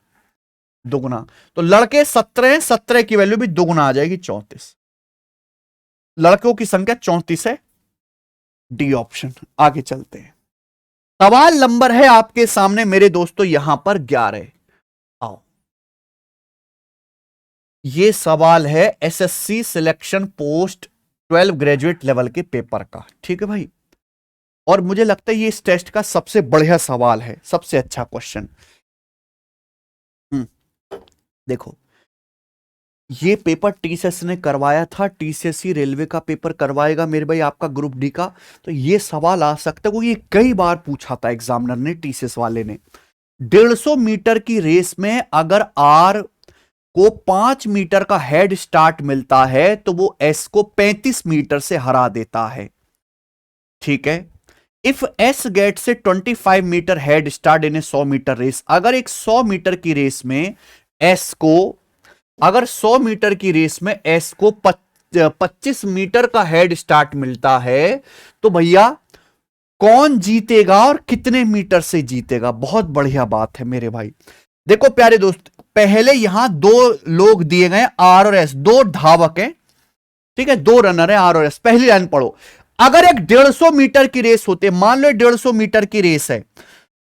दुगुना। तो लड़के 17 हैं, 17 की वैल्यू भी दुगुना आ जाएगी 34। लड़कों की संख्या 34 है, डी ऑप्शन। आगे चलते हैं। सवाल नंबर है आपके सामने मेरे दोस्तों यहां पर 11। आओ, ये सवाल है SSC selection post 12 graduate level के पेपर का, ठीक है भाई। और मुझे लगता है ये इस टेस्ट का सबसे बढ़िया सवाल है, सबसे अच्छा क्वेश्चन। देखो, ये पेपर टीसीएस ने करवाया था, टीसीएस ही रेलवे का पेपर करवाएगा मेरे भाई आपका ग्रुप डी का। तो ये सवाल आ सकता है, वो ये कई बार पूछा था एग्जामिनर ने, टीसीएस वाले ने। 150 मीटर की रेस में अगर आर को 5 मीटर का हेड स्टार्ट मिलता है तो वो एस को 35 मीटर से हरा देता है, ठीक है। इफ एस गेट से 25 metre head start in a 100 metre race, अगर एक 100 मीटर की रेस में एस को, अगर 100 मीटर की रेस में एस को 25 मीटर का हेड स्टार्ट मिलता है तो भैया कौन जीतेगा और कितने मीटर से जीतेगा? बहुत बढ़िया बात है मेरे भाई। देखो प्यारे दोस्त, पहले यहां दो लोग दिए गए आर और एस, दो धावक हैं, ठीक है, दो रनर है आर और एस। पहली लाइन पढ़ो, अगर एक 150 मीटर की रेस होती है, मान लो 150 मीटर की रेस है,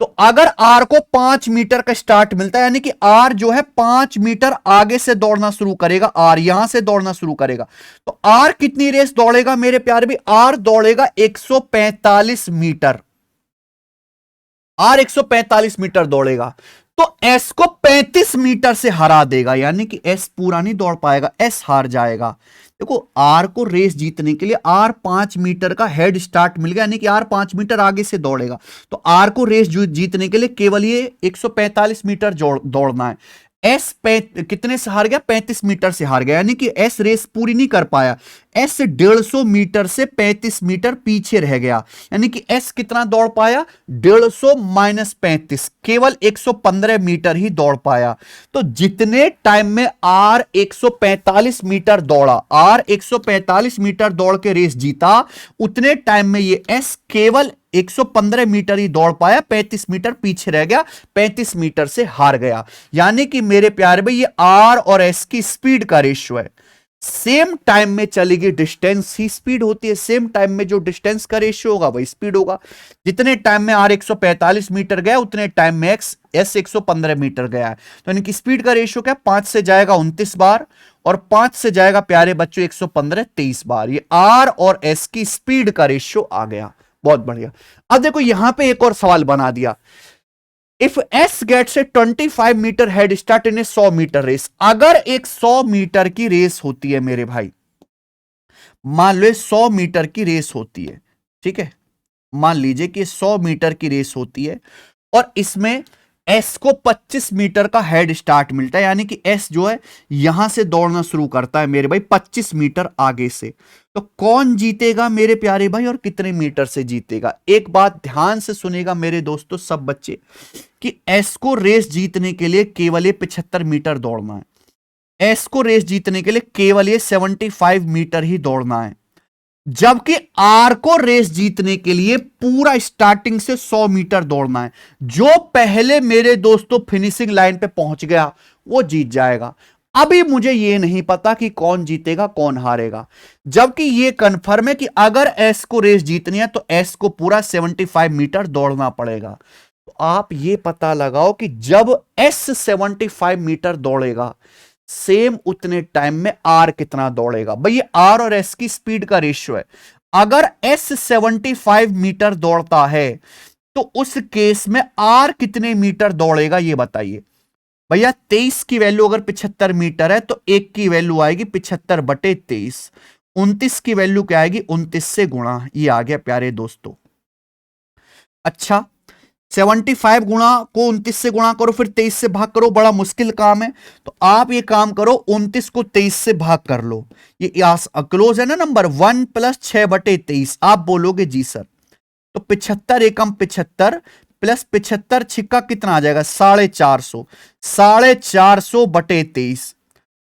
तो अगर आर को 5 मीटर का स्टार्ट मिलता है, यानी कि आर जो है 5 मीटर आगे से दौड़ना शुरू करेगा, आर यहां से दौड़ना शुरू करेगा, तो आर कितनी रेस दौड़ेगा मेरे प्यारे भी? आर दौड़ेगा 145 मीटर। आर 145 मीटर दौड़ेगा तो एस को 35 मीटर से हरा देगा, यानी कि एस पूरा नहीं दौड़ पाएगा, एस हार जाएगा। देखो, आर को रेस जीतने के लिए आर 5 मीटर का हेड स्टार्ट मिल गया, यानी कि आर 5 मीटर आगे से दौड़ेगा। तो आर को रेस जीतने के लिए केवल ये 145 मीटर दौड़ना है। एस कितने से हार गया? 35 मीटर से हार गया, यानी कि एस रेस पूरी नहीं कर पाया। एस 150 मीटर से 35 मीटर पीछे रह गया, यानी कि एस कितना दौड़ पाया? 150 माइनस 35, केवल 115 मीटर ही दौड़ पाया। तो जितने टाइम में आर 145 मीटर दौड़ा, आर 145 मीटर दौड़ के रेस जीता, उतने टाइम में ये एस केवल 115 मीटर ही दौड़ पाया, 35 मीटर पीछे रह गया, 35 मीटर से हार गया। यानी कि मेरे प्यारे भाई ये आर और एस की स्पीड का रेशियो है। सेम टाइम में चलेगी डिस्टेंस ही स्पीड होती है, सेम टाइम में जो डिस्टेंस का रेशियो होगा वही स्पीड होगा। जितने टाइम में आर 145 मीटर गया उतने टाइम में एस 115 मीटर गया है। तो इनकी स्पीड का रेशियो क्या? 5 से जाएगा 29 बार और 5 से जाएगा प्यारे बच्चों 115 23 बार। ये आर और एस की स्पीड का रेशियो आ गया। बहुत बढ़िया। अब देखो यहां पे एक और सवाल बना दिया, इफ एस गेट से 25 metre head start in a 100 metre race, अगर एक 100 मीटर की रेस होती है मेरे भाई, मान लो 100 मीटर की रेस होती है, ठीक है, मान लीजिए कि 100 मीटर की रेस होती है और इसमें एस को 25 मीटर का हेड स्टार्ट मिलता है, यानी कि एस जो है यहां से दौड़ना शुरू करता है मेरे भाई 25 मीटर आगे से। तो कौन जीतेगा मेरे प्यारे भाई और कितने मीटर से जीतेगा? एक बात ध्यान से सुनेगा मेरे दोस्तों सब बच्चे, कि एस को रेस जीतने के लिए केवल 75 मीटर दौड़ना है। एस को रेस जीतने के लिए केवल 75 मीटर ही दौड़ना है, जबकि आर को रेस जीतने के लिए पूरा स्टार्टिंग से 100 मीटर दौड़ना है। जो पहले मेरे दोस्तों फिनिशिंग लाइन पे पहुंच गया वो जीत जाएगा। अभी मुझे ये नहीं पता कि कौन जीतेगा कौन हारेगा, जबकि ये कंफर्म है कि अगर एस को रेस जीतनी है तो एस को पूरा 75 मीटर दौड़ना पड़ेगा। तो आप ये पता लगाओ कि जब एस 75 मीटर दौड़ेगा, सेम उतने टाइम में आर कितना दौड़ेगा। भाई ये आर और एस की स्पीड का रेशियो है। अगर एस 75 मीटर दौड़ता है तो उस केस में आर कितने मीटर दौड़ेगा ये बताइए। भैया 23 की वैल्यू अगर 75 मीटर है तो 1 की वैल्यू आएगी 75 बटे 23। 29 की वैल्यू क्या आएगी? 29 से गुणा। ये आ गया प्यारे दोस्तों। अच्छा, 75 गुणा को 29 से गुणा करो, फिर 23 से भाग करो, बड़ा मुश्किल काम है। तो आप ये काम करो, 29 को 23 से भाग कर लो। ये क्लोज है ना नंबर, 1 प्लस 6 बटे 23। आप बोलोगे जी सर। तो 75 एकम 75 प्लस 75 छिक्का कितना आ जाएगा? 450। 450 बटे 23,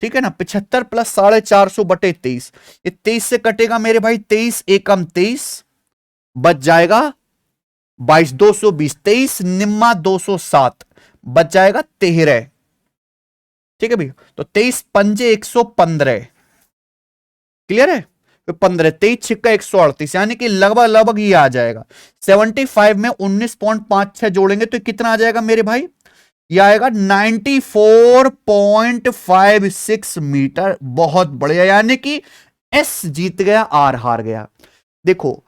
ठीक है ना। 75 प्लस 450 बटे 23, ये 23 से कटेगा मेरे भाई। 23 एकम 23, बच जाएगा 22 220, 23 निम्मा 207, बच जाएगा 13। ठीक है भैया, तो 23 पंजे 115, क्लियर है। तो 15, 23 छिक्का 138, यानी कि लगभग लगभग ये आ जाएगा 75 में 19.56 जोड़ेंगे तो कितना आ जाएगा मेरे भाई, ये आएगा 94.56 मीटर। बहुत बढ़िया, यानी कि एस जीत गया, आर हार गया। देखो,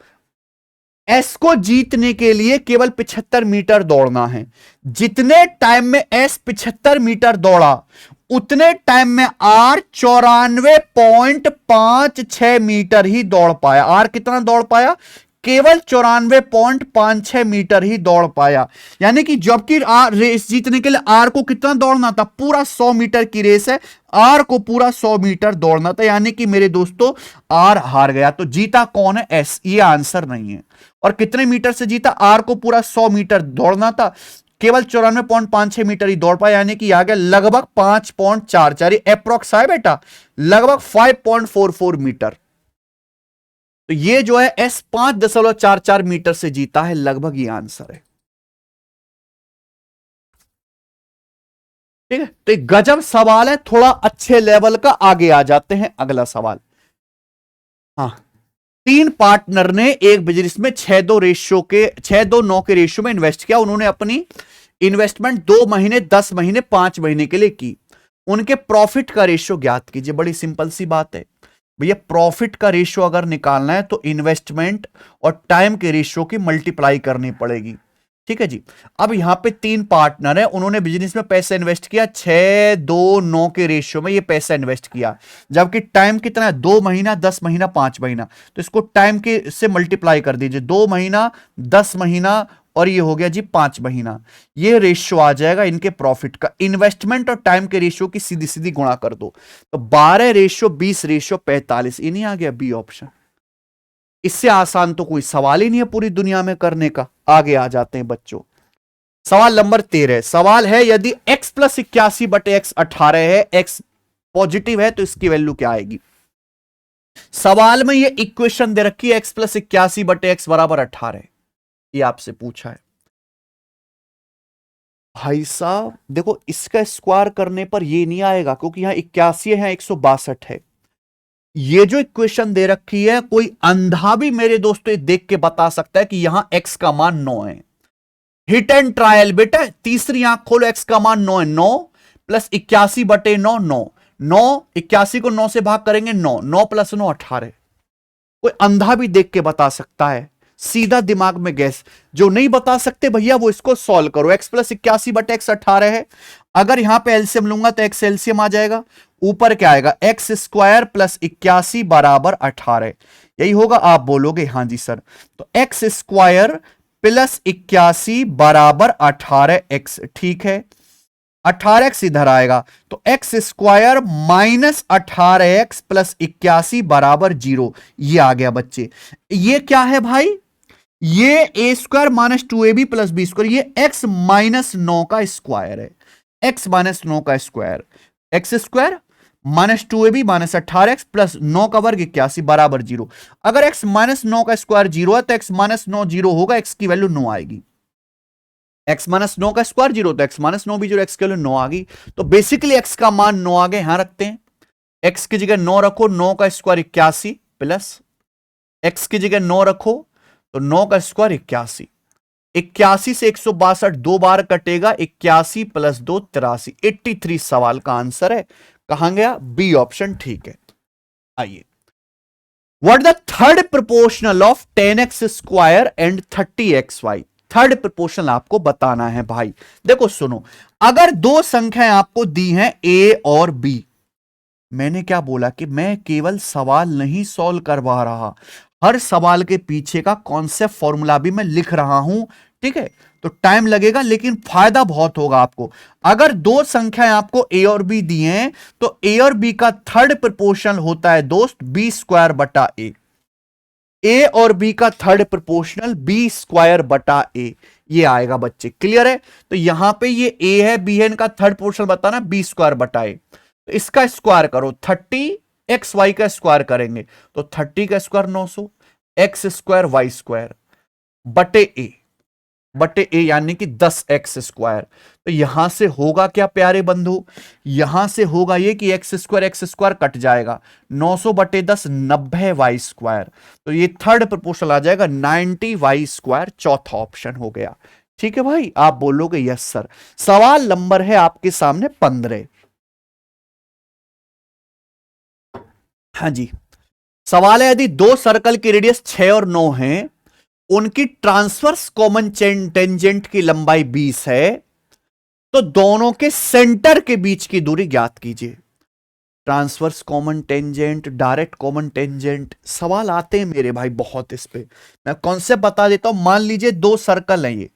एस को जीतने के लिए केवल 75 मीटर दौड़ना है। जितने टाइम में एस 75 मीटर दौड़ा, उतने टाइम में आर 94.56 मीटर ही दौड़ पाया। आर कितना दौड़ पाया, केवल 94.56 मीटर ही दौड़ पाया। यानी कि जबकि रेस जीतने के लिए आर को कितना दौड़ना था, पूरा 100 मीटर की रेस है, आर को पूरा 100 मीटर दौड़ना था, यानी कि मेरे दोस्तों आर हार गया। तो जीता कौन है, एस, ये आंसर नहीं है। और कितने मीटर से जीता, आर को पूरा 100 मीटर दौड़ना था, केवल 94.56 मीटर ही दौड़ पाया, यानी कि आ गया लगभग 5.44, अप्रोक्स है बेटा, लगभग 5.44 मीटर। तो ये जो है एस 5.44 मीटर से जीता है, लगभग ये आंसर है। ठीक है, तो एक गजब सवाल है, थोड़ा अच्छे लेवल का। आगे आ जाते हैं अगला सवाल। हाँ, 3 पार्टनर ने एक बिजनेस में 6-2-9 के रेशियो में इन्वेस्ट किया। उन्होंने अपनी इन्वेस्टमेंट 2 महीने, 10 महीने, 5 महीने के लिए की। उनके प्रॉफिट का रेशियो ज्ञात कीजिए। बड़ी सिंपल सी बात है भैया, प्रॉफिट का रेशियो अगर निकालना है तो इन्वेस्टमेंट और टाइम के रेशियो की मल्टीप्लाई करनी पड़ेगी। ठीक है जी। अब यहां पे 3 पार्टनर है, उन्होंने बिजनेस में पैसा इन्वेस्ट किया 6-2-9 के रेशियो में ये पैसा इन्वेस्ट किया, जबकि टाइम कितना है, 2 महीना, 10 महीना, 5 महीना। तो इसको टाइम के से मल्टीप्लाई कर दीजिए, 2 महीना, 10 महीना और ये हो गया जी 5 महीना। ये रेशियो आ जाएगा इनके प्रॉफिट का। इन्वेस्टमेंट और टाइम के रेशियो की सीधी सीधी गुणा कर दो, तो 12:20:45, ये नहीं आ गया बी ऑप्शन। इससे आसान तो कोई सवाल ही नहीं है पूरी दुनिया में करने का। आगे आ जाते हैं बच्चों, सवाल नंबर 13। सवाल है, यदि x + 81/x 18 है, x पॉजिटिव है तो इसकी वैल्यू क्या आएगी। सवाल में ये इक्वेशन दे रखी है, x + 81/x = 18, ये आपसे पूछा है। भाई साहब देखो, इसका स्क्वायर करने पर ये नहीं आएगा, क्योंकि यहां 81 है, 162 है। ये जो इक्वेशन दे रखी है, कोई अंधा भी मेरे दोस्तों देख के बता सकता है कि यहां x का मान 9 है। हिट एंड ट्रायल बेटा, तीसरी आंख खोलो, x का मान 9 है। 9 + 81/9, 9, 9, 81 को 9 से भाग करेंगे 9, 9 + 9 18। कोई अंधा भी देख के बता सकता है, सीधा दिमाग में गैस। जो नहीं बता सकते भैया वो इसको सॉल्व करो। x + 81/x 18 है, अगर यहां पे एलसीएम लूंगा तो x एलसीएम आ जाएगा, ऊपर क्या आएगा, x² + 81 = 18, यही होगा। आप बोलोगे हां जी सर, तो x² + 81 = 18x, ठीक है। 18x इधर आएगा, तो x² - 18x + 81 = 0, ये आ गया बच्चे। ये क्या है भाई, ये a² - 2ab + b², ये x - 9 का स्क्वायर है। x - 9 का स्क्वायर, x² - 2ab - 18x + 9 का वर्ग 81 = 0। अगर x - 9 का स्क्वायर 0 है तो x - 9 0 होगा, x की वैल्यू 9 आएगी। x - 9 का स्क्वायर 0, तो x - 9 भी 0, x की वैल्यू 9 आ गई। तो बेसिकली x का मान 9 आ गए, यहां रखते हैं। x की जगह 9 रखो, 9 का स्क्वायर 81 प्लस x की जगह 9 रखो तो 9 का स्क्वायर 81। 81 से 162 दो बार कटेगा, 81 + 2 83, 83 सवाल का आंसर है। कहां गया, बी ऑप्शन, ठीक है। आइए, what the third proportional of 10x² and 30xy। Third proportional आपको बताना है भाई। देखो सुनो, अगर दो संख्याएं आपको दी हैं a और b, मैंने क्या बोला कि मैं केवल सवाल नहीं सॉल्व करवा रहा, हर सवाल के पीछे का कॉन्सेप्ट फॉर्मूला भी मैं लिख रहा हूं। ठीक है, तो टाइम लगेगा लेकिन फायदा बहुत होगा आपको। अगर दो संख्याएं आपको a और b दी हैं तो a और b का थर्ड प्रोपोर्शनल होता है दोस्त b² a और b का थर्ड प्रोपोर्शनल b²/a, ये आएगा बच्चे, क्लियर है। तो यहां पे ये a है, b है, इनका थर्ड पोर्शन बताना b²/a। तो इसका स्क्वायर करो, 30xy का स्क्वायर करेंगे तो 30 का स्क्वायर 900, x² y² बटे a। बटे ए यानी कि 10x²। तो यहां से होगा क्या प्यारे बंधु, यहां से होगा ये कि एक्स स्क्वायर कट जाएगा, 900/10 90y²। तो ये थर्ड प्रपोर्शनल आ जाएगा 90y², चौथा ऑप्शन हो गया। ठीक है भाई, आप बोलोगे यस सर। सवाल नंबर है आपके सामने 15। हाँ जी, सवाल है, यदि दो सर्कल की रेडियस 6 और 9 है, उनकी ट्रांसवर्स कॉमन टेंजेंट की लंबाई 20 है, तो दोनों के सेंटर के बीच की दूरी ज्ञात कीजिए। Transverse common tangent, direct common tangent, सवाल आते हैं मेरे भाई बहुत इस पे। मैं कॉन्सेप्ट बता देता हूं। मान लीजिए दो सर्कल हैं, ये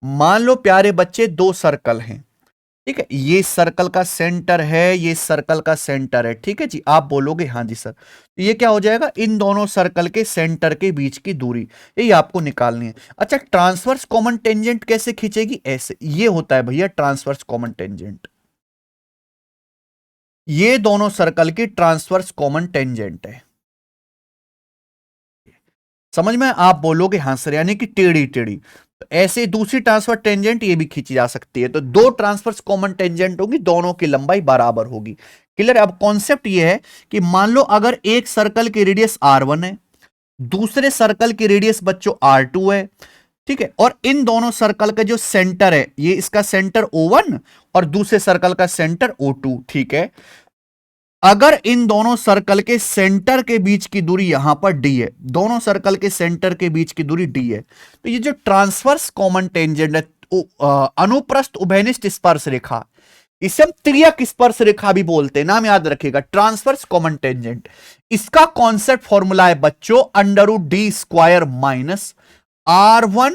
मान लो प्यारे बच्चे दो सर्कल हैं, ठीक है, ये सर्कल का सेंटर है, ये सर्कल का सेंटर है, ठीक है जी। आप बोलोगे हाँ जी सर। तो ये क्या हो जाएगा, इन दोनों सर्कल के सेंटर के बीच की दूरी, यही आपको निकालनी है। अच्छा, ट्रांसवर्स कॉमन टेंजेंट कैसे खींचेगी, ऐसे, ये होता है भैया ट्रांसवर्स कॉमन टेंजेंट। ये दोनों सर्कल की ट्रांसवर्स कॉमन टेंजेंट है, समझ में। आप बोलोगे हाँ सर, यानी कि टेढ़ी टेढ़ी। तो ऐसे दूसरी ट्रांसफर टेंजेंट ये भी खींची जा सकती है। तो दो ट्रांसफर्स कॉमन टेंजेंट होगी, दोनों की लंबाई बराबर होगी। क्लियर। अब कॉन्सेप्ट ये है कि मान लो अगर एक सर्कल की रेडियस r1 है, दूसरे सर्कल की रेडियस बच्चों r2 है, ठीक है, और इन दोनों सर्कल का जो सेंटर है, ये इसका सेंटर O1 और दूसरे सर्कल का सेंटर O2, ठीक है। अगर इन दोनों सर्कल के सेंटर के बीच की दूरी यहां पर d है, दोनों सर्कल के सेंटर के बीच की दूरी d है, तो ये जो ट्रांसवर्स कॉमन टेंजेंट है, अनुप्रस्थ उभयनिष्ठ स्पर्श रेखा, इसे हम त्रियक स्पर्श रेखा भी बोलते हैं, नाम याद रखिएगा, ट्रांसवर्स कॉमन टेंजेंट। इसका कॉन्सेप्ट फॉर्मूला है बच्चों √d² minus r1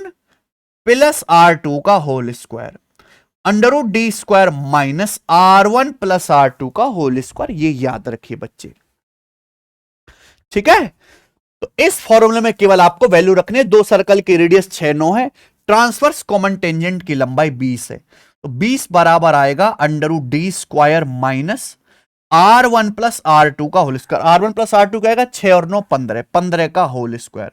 plus r2 का whole square, √d² minus r1 plus r2 का होल स्क्वायर, ये याद रखिए बच्चे, ठीक है। तो इस फॉर्मूले में केवल आपको वैल्यू रखने, दो सर्कल की रेडियस 6 9 है, ट्रांसवर्स कॉमन टेंजेंट की लंबाई 20 है, तो 20 बराबर आएगा √d² minus r1 plus r2 का whole square. r1 plus r2 क्या आएगा, 6 और 9 15, 15 का होल स्क्वायर।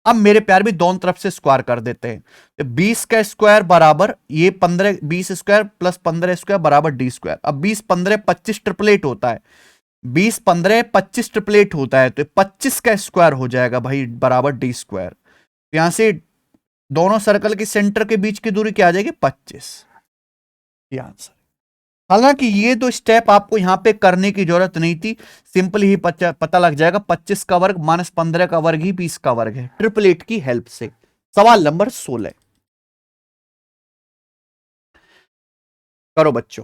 अब मेरे प्यार भी दोनों तरफ से स्क्वायर कर देते हैं, तो 20 का स्क्वायर बराबर ये 15, 20 स्क्वायर प्लस 15 स्क्वायर बराबर d²। अब 20 15 25 ट्रिपलेट होता है, 20 15 25 ट्रिपलेट होता है, तो 25 का स्क्वायर हो जाएगा भाई बराबर d²। यहां से दोनों सर्कल के सेंटर के बीच की दूरी क्या आ जाएगी, 25, ये आंसर। हालांकि ये दो स्टेप आपको यहां पे करने की जरूरत नहीं थी, सिंपल ही पता लग जाएगा, 25 का वर्ग माइनस 15 का वर्ग ही 20 का वर्ग है, ट्रिपलेट की हेल्प से। सवाल नंबर 16 करो बच्चों।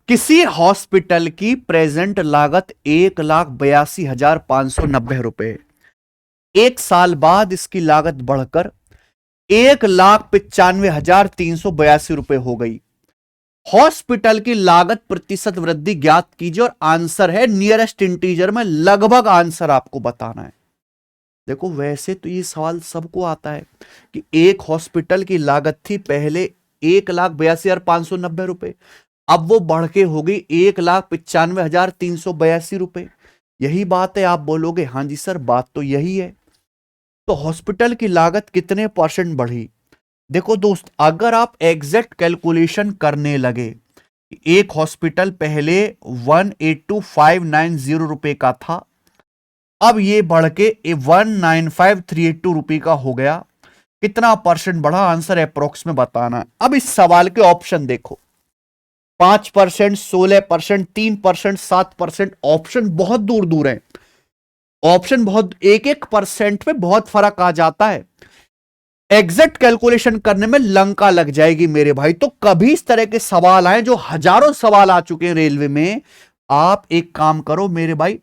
किसी हॉस्पिटल की प्रेजेंट लागत 1,82,590 रुपए, एक साल बाद इसकी लागत बढ़कर 1,95,382 रुपए हो गई। हॉस्पिटल की लागत प्रतिशत वृद्धि ज्ञात कीजिए, और आंसर है नियरेस्ट इंटीजर में लगभग आंसर आपको बताना है। देखो वैसे तो ये सवाल सबको आता है कि एक हॉस्पिटल की लागत थी पहले 1,82,590 रुपए, अब वो बढ़ के हो गई 1,95,382 रुपए। यही बात है, आप बोलोगे हाँ जी सर, बात तो यही है। तो हॉस्पिटल की लागत कितने % बढ़ी। देखो दोस्त, अगर आप एग्जैक्ट कैलकुलेशन करने लगे, एक हॉस्पिटल पहले 182,590 रुपए का था, अब ये बढ़ के 195,382 रुपए का हो गया, कितना % बढ़ा, आंसर अप्रोक्स में बताना है। अब इस सवाल के ऑप्शन देखो, 5%, 16%, 3%, 7%, ऑप्शन बहुत दूर दूर है, ऑप्शन बहुत, एक एक % में बहुत फर्क आ जाता है। एग्जैक्ट कैलकुलेशन करने में लंका लग जाएगी मेरे भाई। तो कभी इस तरह के सवाल आए, जो हजारों सवाल आ चुके हैं रेलवे में, आप एक काम करो मेरे भाई,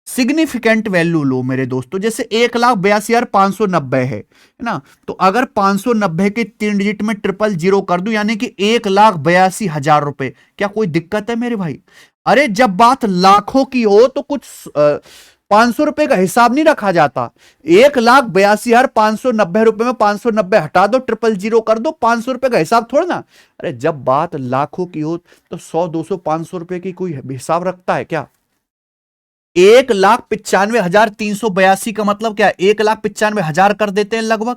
सिग्निफिकेंट वैल्यू लो मेरे दोस्तों। जैसे 1,82,590 है ना, तो अगर 590 के 3 डिजिट में 000 कर दूं, यानी कि 1,82,000 रुपए, क्या कोई दिक्कत है मेरे भाई। अरे जब बात लाखों की हो तो कुछ 500 रुपए का हिसाब नहीं रखा जाता। 1,82,590 रुपए में 590 हटा दो, 000 कर दो, 500 रुपए का हिसाब थोड़ा ना। अरे जब बात लाखों की हो तो 100 200 500 रुपए की कोई हिसाब रखता है क्या। 1,95,382 का मतलब क्या है? 1,95,000 कर देते हैं लगभग,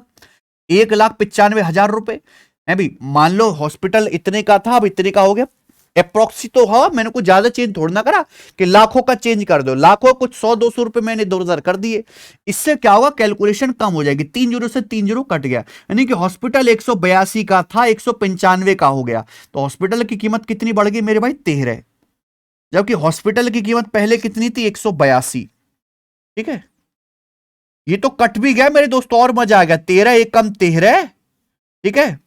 1,95,000 रुपए है भी। मान लो हॉस्पिटल इतने का था, अब इतने का हो गया अप्रोक्सी, तो हाँ मैंने कुछ ज्यादा चेंज थोड़ा ना करा कि लाखों का चेंज कर दो, लाखों कुछ 100-200 रुपए मैंने 2,000 कर दिए। इससे क्या होगा, कैलकुलेशन कम हो जाएगी, 3 जीरो से 3 जीरो कट गया, यानी कि हॉस्पिटल 182 का था 195 का हो गया, तो हॉस्पिटल की कीमत कितनी बढ़ गई मेरे भाई? 13, जबकि हॉस्पिटल की कीमत पहले कितनी थी? 182। ठीक है, ये तो कट भी गया मेरे दोस्तों, और मजा आ गया। 13 एक कम 13, ठीक है,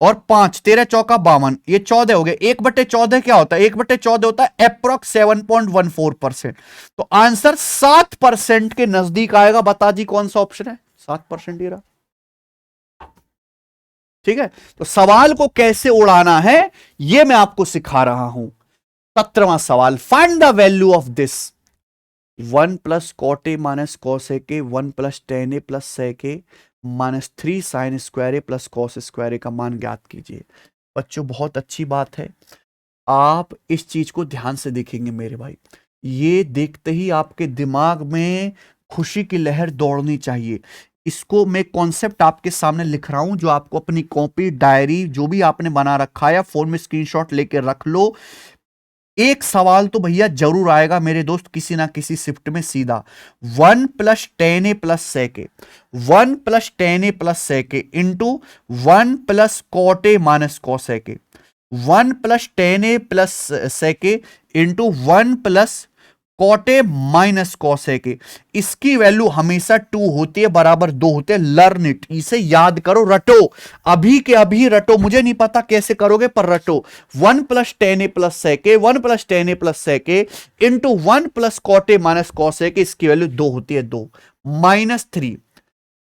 और 5, 13 चौका 52, ये 14 हो गए। 1/14 क्या होता है? 1/14 होता है अप्रोक्स 7.14%। तो आंसर 7% के नजदीक आएगा। बता जी कौन सा ऑप्शन है? 7% ही रहा। ठीक है, तो सवाल को कैसे उड़ाना है यह मैं आपको सिखा रहा हूं। 17वां सवाल, find the value of this 1 plus cot A minus cos A के 1 plus tan A plus sec A minus 3 sine square A plus cos square A का मान ज्ञात कीजिए। बच्चों बहुत अच्छी बात है, आप इस चीज को ध्यान से देखेंगे मेरे भाई, ये देखते ही आपके दिमाग में खुशी की लहर दौड़नी चाहिए। इसको मैं कॉन्सेप्ट आपके सामने लिख रहा हूं, जो आपको अपनी कॉपी डायरी जो भी आपने बना रखा है या फोन में स्क्रीनशॉट लेके रख लो। एक सवाल तो भैया जरूर आएगा मेरे दोस्त किसी ना किसी शिफ्ट में सीधा। 1 plus tan A plus sec A, 1 plus tan A plus sec A into 1 plus cot A minus cosec A, 1 plus tan A plus sec A into 1 plus cot A minus cosec A. इसकी वैल्यू हमेशा 2 होती है, बराबर 2 होते हैं। लर्न इट, इसे याद करो, रटो, अभी के अभी रटो। मुझे नहीं पता कैसे करोगे पर रटो। 1 plus tan A plus sec A, 1 plus tan A plus sec A into 1 plus cot A minus cosec A, इसकी वैल्यू 2 होती है, 2 माइनस 3।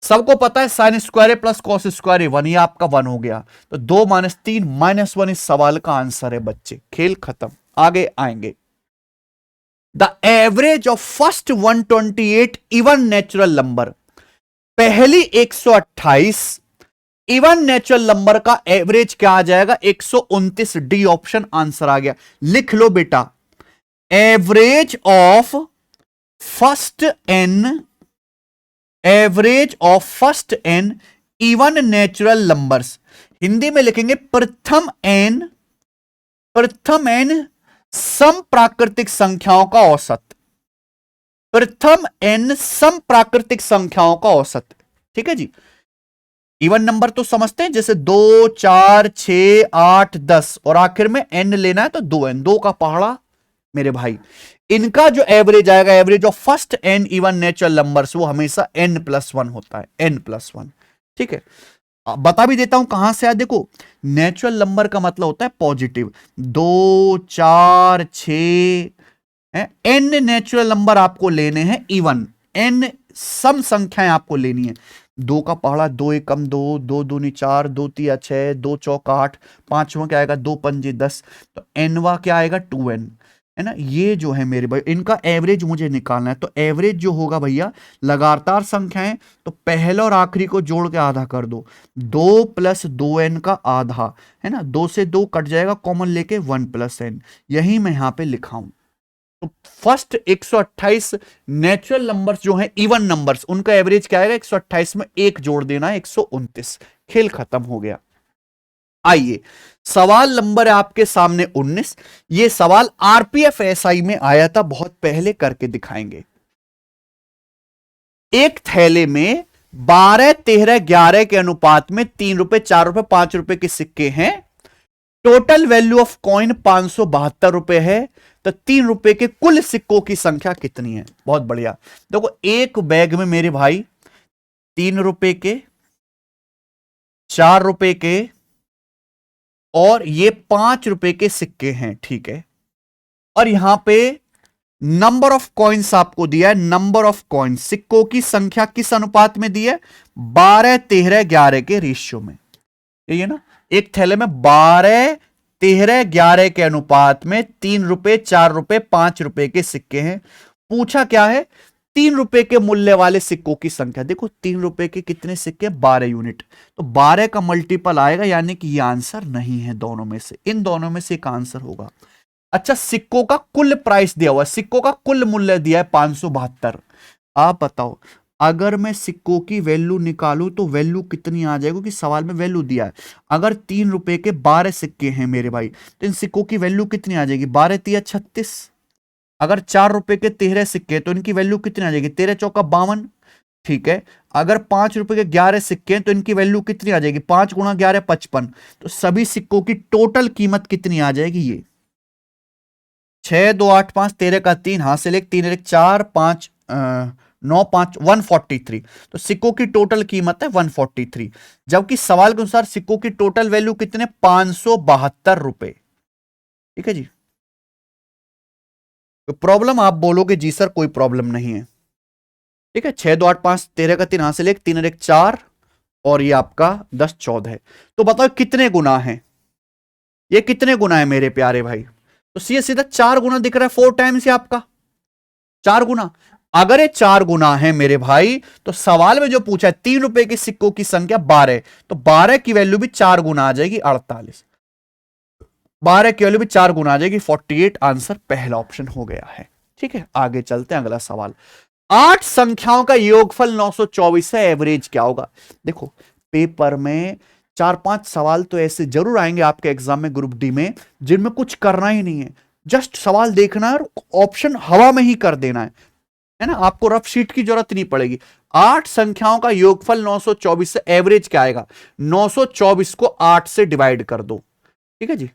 सबको पता है sign square A plus cos square ए 1, ये आपका 1 हो गया, तो 2 माइनस 3 माइनस 1 इस सवाल का आंसर है बच्चे। खेल खत्म, आगे आएंगे। The average of first 128 even natural number, पहली 128 इवन नेचुरल नंबर का एवरेज क्या आ जाएगा? 129। डी ऑप्शन आंसर आ गया, लिख लो बेटा। Average of first N, average of first N even natural numbers, Hindi में लिखेंगे प्रथम एन, प्रथम एन सम प्राकृतिक संख्याओं का औसत, प्रथम एन सम प्राकृतिक संख्याओं का औसत। ठीक है जी, इवन नंबर तो समझते हैं, जैसे 2, 4, 6, 8, 10 और आखिर में एन लेना है तो 2n, 2 का पहाड़ा मेरे भाई। इनका जो एवरेज आएगा, average of first N even natural numbers, वो हमेशा n+1 होता है, n+1। ठीक है, बता भी देता हूं कहां से आया। देखो, नेचुरल नंबर का मतलब होता है पॉजिटिव, 2, 4, 6, एन नेचुरल नंबर आपको लेने हैं इवन, एन सम संख्याएं आपको लेनी है। 2 का पहाड़ा, 2 एकम 2, 2 दूनी 4, 2 तिया 6, 2 चौका 8, पांचवा क्या आएगा? 2 पंजे 10, तो एनवा क्या आएगा? 2n, है ना। ये जो है मेरे भाई, इनका एवरेज मुझे निकालना है, तो एवरेज जो होगा भैया, लगातार संख्याएं तो पहले और आखिरी को जोड़ के आधा कर दो, 2 प्लस 2n का आधा, है ना, 2 से 2 कट जाएगा, कॉमन लेके 1 प्लस n, यही मैं यहां पे लिखा हूं। तो फर्स्ट 128 नेचुरल नंबर्स जो हैं इवन नंबर्स, उनका एवरेज क्या आएगा? 128 में 1 जोड़ देना है, 129। खेल खत्म हो गया। आइए, सवाल नंबर है आपके सामने 19। यह सवाल आरपीएफ एसआई में आया था, बहुत पहले, करके दिखाएंगे। एक थैले में 12, 13, 11 के अनुपात में 3 रुपए, 4 रुपए, 5 रुपए के सिक्के हैं। टोटल वैल्यू ऑफ कॉइन 572 रुपए है, तो 3 रुपए के कुल सिक्कों की संख्या कितनी है? बहुत बढ़िया। देखो, एक बैग में मेरे भाई 3 रुपए के, 4 रुपए के और ये 5 रुपए के सिक्के हैं, ठीक है। और यहां पे नंबर ऑफ कॉइन्स आपको दिया है, नंबर ऑफ कॉइन्स, सिक्कों की संख्या किस अनुपात में दी है? 12, 13, 11 के रेशियो में। ये ना, एक थैले में 12, 13, 11 के अनुपात में 3 रुपए, 4 रुपए, 5 रुपए के सिक्के हैं। पूछा क्या है? 3 रुपए के मूल्य वाले सिक्कों की संख्या। देखो, 3 रुपए के कितने सिक्के? 12 यूनिट, तो 12 का मल्टीपल आएगा, यानी कि ये आंसर नहीं है दोनों में से, इन दोनों में से एक आंसर होगा। अच्छा, सिक्कों का कुल प्राइस दिया हुआ है, सिक्कों का कुल मूल्य दिया है 572। आप बताओ, अगर मैं सिक्कों की वैल्यू निकालूं तो वैल्यू कितनी आ जाएगी, क्योंकि सवाल में वैल्यू दिया है। अगर 3 रुपए के 12 सिक्के हैं मेरे भाई, तो इन सिक्कों की वैल्यू कितनी आ जाएगी, 12 तिया 36। अगर 4 रुपए के 13 सिक्के तो इनकी वैल्यू कितनी आ जाएगी, 13 चौका 52। ठीक है, अगर 5 रुपए के 11 सिक्के हैं तो इनकी वैल्यू कितनी आ जाएगी, 5 गुणा 11 55। तो सभी सिक्कों की टोटल कीमत कितनी आ जाएगी, ये 6 2 8 5 13 का 3 हासिल 1 3 1 4 5 9 5 143। तो सिक्कों की टोटल कीमत है 143, जबकि सवाल के अनुसार सिक्कों की टोटल वैल्यू कितने, 572 रुपए। ठीक है जी, तो प्रॉब्लम आप बोलोगे जी सर कोई प्रॉब्लम नहीं है। ठीक है, 6 2 8 5 13 का 3 हासिल 1 3 1 4 और ये आपका 10 14 है। तो बताओ कितने गुना है, ये कितने गुना है मेरे प्यारे भाई, तो सीधे सीधा 4 गुना दिख रहा है, 4 टाइम्स है आपका 4 गुना। अगर ये 4 गुना है मेरे भाई, तो सवाल में जो पूछा है 3 रुपए के सिक्कों की संख्या 12, तो 12 की वैल्यू भी 4 गुना आ जाएगी 48। 12 की वैल्यू भी 4 गुना आ जाएगी 48। आंसर पहला ऑप्शन हो गया है। ठीक है, आगे चलते हैं, अगला सवाल। 8 संख्याओं का योगफल 924 है, एवरेज क्या होगा। देखो, पेपर में 4 5 सवाल तो ऐसे जरूर आएंगे आपके एग्जाम में ग्रुप डी में, जिनमें कुछ करना ही नहीं है, जस्ट सवाल देखना है और ऑप्शन हवा में ही कर देना है ना, आपको रफ शीट की जरूरत नहीं पड़ेगी। 8 संख्याओं का योगफल 924 से एवरेज क्या आएगा, 924 को 8 से डिवाइड कर दो। ठीक है जी,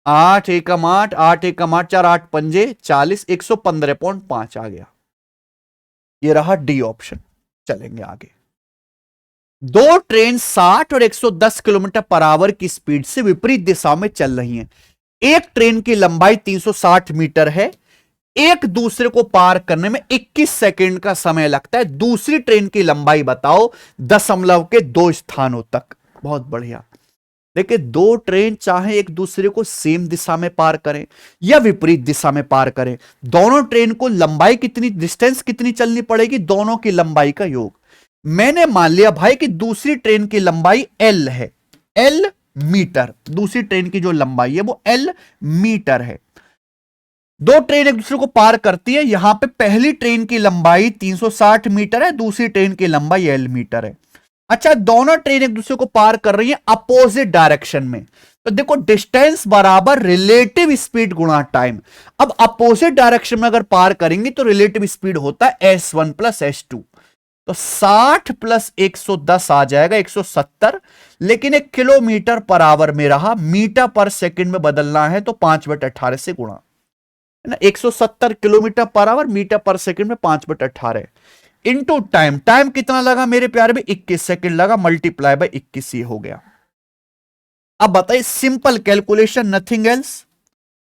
8 एकम 8 8 एकम 8 4 8 पंजे 40 115.5 आ गया। ये रहा डी ऑप्शन। चलेंगे आगे। दो ट्रेन 60 और 110 किलोमीटर पर आवर की स्पीड से विपरीत दिशा में चल रही हैं। एक ट्रेन की लंबाई 360 मीटर है, एक दूसरे को पार करने में 21 सेकंड का समय लगता है। दूसरी ट्रेन की लंबाई बताओ दशमलव के 2 स्थानों तक। बहुत बढ़िया। देखिए, दो ट्रेन चाहे एक दूसरे को सेम दिशा में पार करें या विपरीत दिशा में पार करें, दोनों ट्रेन को लंबाई कितनी, डिस्टेंस कितनी चलनी पड़ेगी, दोनों की लंबाई का योग। मैंने मान लिया भाई कि दूसरी ट्रेन की लंबाई एल है, एल मीटर, दूसरी ट्रेन की जो लंबाई है वो एल मीटर है। दो ट्रेन एक दूसरे को पार करती है, यहां पे पहली ट्रेन की लंबाई 360 मीटर है, दूसरी ट्रेन की लंबाई एल मीटर है। अच्छा, दोनों ट्रेन एक दूसरे को पार कर रही है अपोजिट डायरेक्शन में, तो देखो डिस्टेंस बराबर रिलेटिव स्पीड गुणा टाइम। अब अपोजिट डायरेक्शन में अगर पार करेंगे तो रिलेटिव स्पीड होता है S1 + S2, तो 60 + 110 आ जाएगा 170। लेकिन एक किलोमीटर पर आवर में रहा, मीटर पर सेकंड में बदलना है तो 5/18 से गुणा, है ना। 170 किलोमीटर पर आवर मीटर पर सेकंड में 5/18 इंटू टाइम। टाइम कितना लगा मेरे प्यारे में, 21 सेकंड लगा, मल्टीप्लाई बाय 21 ये हो गया। अब बताइए, सिंपल कैलकुलेशन, नथिंग एल्स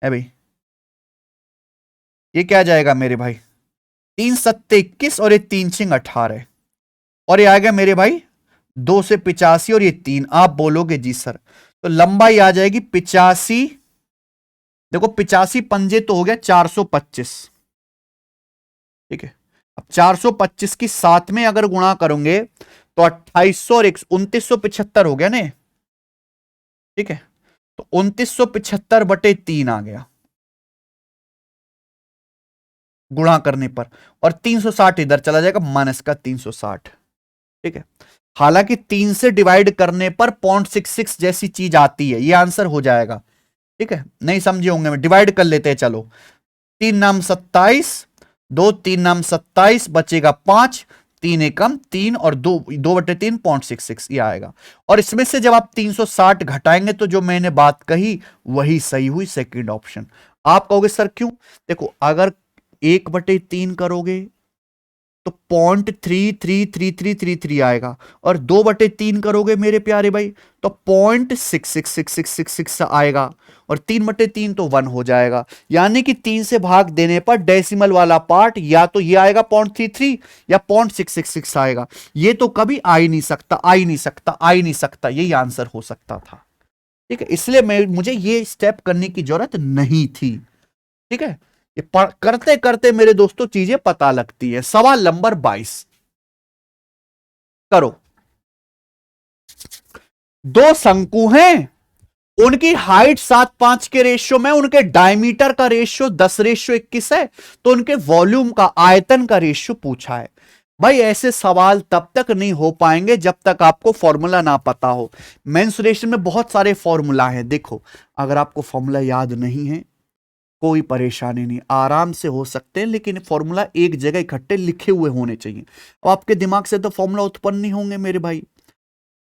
है भाई। ये क्या जाएगा मेरे भाई, 3 सत्ते 21 और ये 3 छिंग 18 और ये आ गया मेरे भाई 2 से 85 और ये 3। आप बोलोगे जी सर, तो लंबाई आ जाएगी 85। देखो 85 पंजे तो हो गया 425। ठीक है, अब 425 की 7 में अगर गुणा करोगे तो 2800 और 2975 हो गया ना। ठीक है, तो 2975/3 आ गया गुणा करने पर, और 360 इधर चला जाएगा माइनस का 360। ठीक है, हालांकि 3 से डिवाइड करने पर 0.66 जैसी चीज आती है, ये आंसर हो जाएगा। ठीक है, नहीं समझे होंगे, मैं डिवाइड कर लेते हैं। चलो, 3 नाम 27, 2 3 नाम 27, बचेगा 5, 3 एकम 3 और 2/3 0.66 ये आएगा। और इसमें से जब आप 360 घटाएंगे तो जो मैंने बात कही वही सही हुई, सेकंड ऑप्शन। आप कहोगे सर क्यों, देखो अगर 1/3 करोगे तो 0.333333 आएगा, और 2/3 करोगे मेरे प्यारे भाई तो 0.666666 आएगा, और 3/3 तो 1 हो जाएगा। यानी कि 3 से भाग देने पर डेसिमल वाला पार्ट या तो ये आएगा 0.33 या 0.666 आएगा। ये तो कभी आ ही नहीं सकता, आ ही नहीं सकता, आ ही नहीं सकता, यही आंसर हो सकता था। ठीक है, इसलिए मुझे ये स्टेप करने की जरूरत नहीं थी। ठीक है, ये करते करते मेरे दोस्तों चीजें पता लगती है। सवाल नंबर 22 करो। दो शंकु हैं, उनकी हाइट 7:5 के रेशियो में, उनके डायमीटर का रेशियो 10:21 है, तो उनके वॉल्यूम का, आयतन का रेशियो पूछा है। भाई ऐसे सवाल तब तक नहीं हो पाएंगे जब तक आपको फॉर्मूला ना पता हो। मेंसुरेशन में बहुत सारे फॉर्मूला हैं। देखो, अगर आपको फॉर्मूला याद नहीं है कोई परेशानी नहीं, आराम से हो सकते हैं, लेकिन फॉर्मूला एक जगह इकट्ठे लिखे हुए होने चाहिए। अब आपके दिमाग से तो फॉर्मूला उत्पन्न नहीं होंगे मेरे भाई।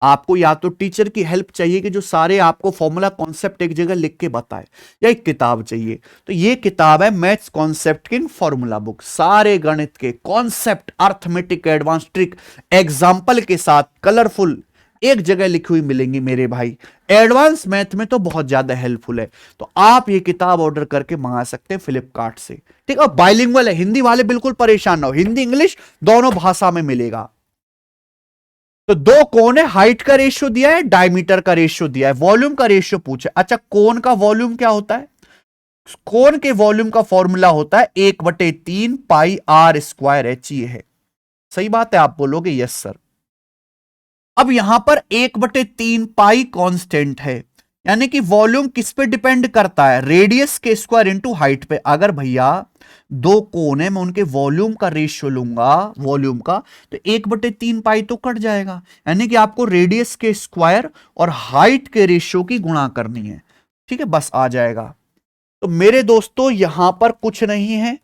आपको या तो टीचर की हेल्प चाहिए कि जो सारे आपको फॉर्मूला कॉन्सेप्ट एक जगह लिख के बताए, या एक किताब चाहिए। तो ये किताब है maths concept king formula book. सारे गणित के concept, arithmetic, advance trick, example के साथ कलरफुल एक जगह लिखी हुई मिलेंगी मेरे भाई। एडवांस मैथ में तो बहुत ज्यादा हेल्पफुल है। तो आप ये किताब ऑर्डर करके मंगा सकते हैं फ्लिपकार्ट से, ठीक है। बाइलिंगुअल है, हिंदी वाले बिल्कुल परेशान ना हो, हिंदी इंग्लिश दोनों भाषा में मिलेगा। तो दो कोण है, हाइट का रेशियो दिया है, डायमीटर का रेशियो दिया है, वॉल्यूम का रेशियो पूछे। अच्छा, कोण का वॉल्यूम क्या होता है? कोण के वॉल्यूम का फॉर्मूला होता है 1/3 पाई आर स्क्वायर एच। ये है, सही बात है, आप बोलोगे यस सर। अब यहां पर 1/3 पाई कांस्टेंट है, यानी कि वॉल्यूम किस पे डिपेंड करता है? रेडियस के स्क्वायर इनटू हाइट पे। अगर भैया दो कोण है, मैं उनके वॉल्यूम का रेशियो लूंगा, वॉल्यूम का, तो 1/3 पाई तो कट जाएगा, यानी कि आपको रेडियस के स्क्वायर और हाइट के रेशियो की गुणा करनी है, ठीक है, बस आ जाएगा। तो मेरे दोस्तों यहां पर कुछ नहीं है,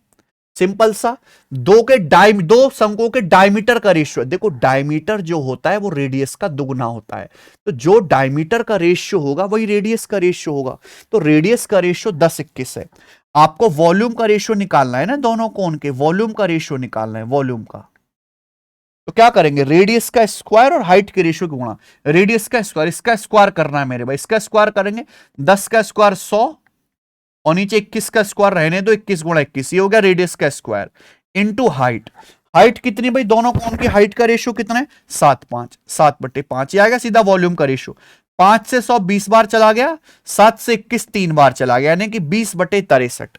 सिंपल सा, दो शंकुओं के डायमीटर का रेशियो। देखो डायमीटर जो होता है वो रेडियस का दुगना होता है, तो जो डायमीटर का रेशियो होगा वही रेडियस का रेशियो होगा। तो रेडियस का रेशियो 10:21 है। आपको वॉल्यूम का रेशियो निकालना है ना, दोनों कोण के वॉल्यूम का रेशियो निकालना है, वॉल्यूम का। तो क्या करेंगे? रेडियस का स्क्वायर और हाइट के रेशियो की गुणा। रेडियस का स्क्वायर, इसका स्क्वायर करना है मेरे भाई, इसका स्क्वायर करेंगे 10 का स्क्वायर 100 और नीचे 21 का स्क्वायर रहने दो, 21 गुणा 21, ये हो गया रेडियस का स्क्वायर इनटू हाइट। हाइट कितनी भाई? दोनों कोण की हाइट का रेशियो कितना है? 7/5, 7/5 ये आ गया सीधा वॉल्यूम का रेशियो। 5 से 100 20 बार चला गया, 7 से 21 3 बार चला गया, यानी कि 20/63,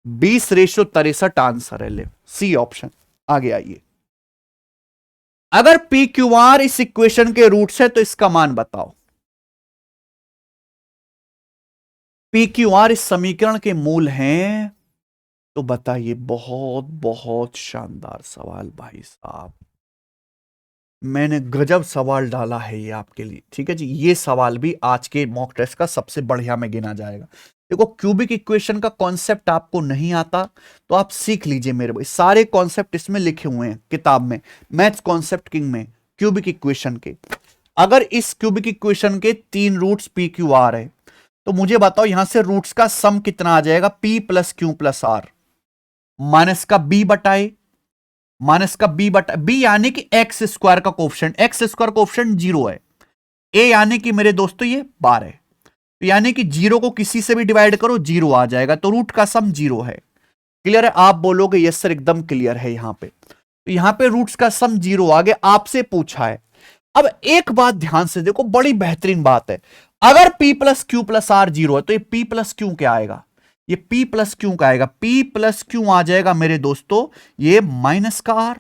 20:63 आंसर है। ले सी ऑप्शन। आगे आइए, अगर पी क्यू आर इस इक्वेशन के रूट्स है तो इसका मान बताओ। पी क्यू आर इस समीकरण के मूल हैं तो बताइए। बहुत बहुत शानदार सवाल भाई साहब, मैंने गजब सवाल डाला है ये आपके लिए, ठीक है जी। ये सवाल भी आज के मॉक टेस्ट का सबसे बढ़िया में गिना जाएगा। देखो क्यूबिक इक्वेशन का कॉन्सेप्ट आपको नहीं आता तो आप सीख लीजिए मेरे भाई, सारे कॉन्सेप्ट इसमें लिखे हुए हैं किताब में, मैथ्स कॉन्सेप्ट किंग में, क्यूबिक इक्वेशन के। अगर इस क्यूबिक इक्वेशन के 3 रूट्स पी क्यू आर है तो मुझे बताओ यहां से रूट्स का सम कितना आ जाएगा? P plus Q plus R minus का बी बटाए माइनस का बी यानी कि एक्स स्क्वायर का कोफिशिएंट, एक्स स्क्वायर कोफिशिएंट 0 है, ए यानी कि मेरे दोस्तों ये 12 है, तो यानी कि 0 को किसी से भी डिवाइड करो 0 आ जाएगा, तो रूट का सम 0 है। क्लियर है? आप बोलोगे यस सर एकदम क्लियर है। यहां पे तो यहां पे रूट्स का सम 0 आ गया, आपसे पूछा है। अब एक बात ध्यान से देखो, बड़ी बेहतरीन बात है, अगर p plus Q plus R 0 है तो ये p प्लस क्यू क्या आएगा? ये p प्लस क्यू का आएगा, p प्लस क्यू आ जाएगा मेरे दोस्तों ये माइनस का r।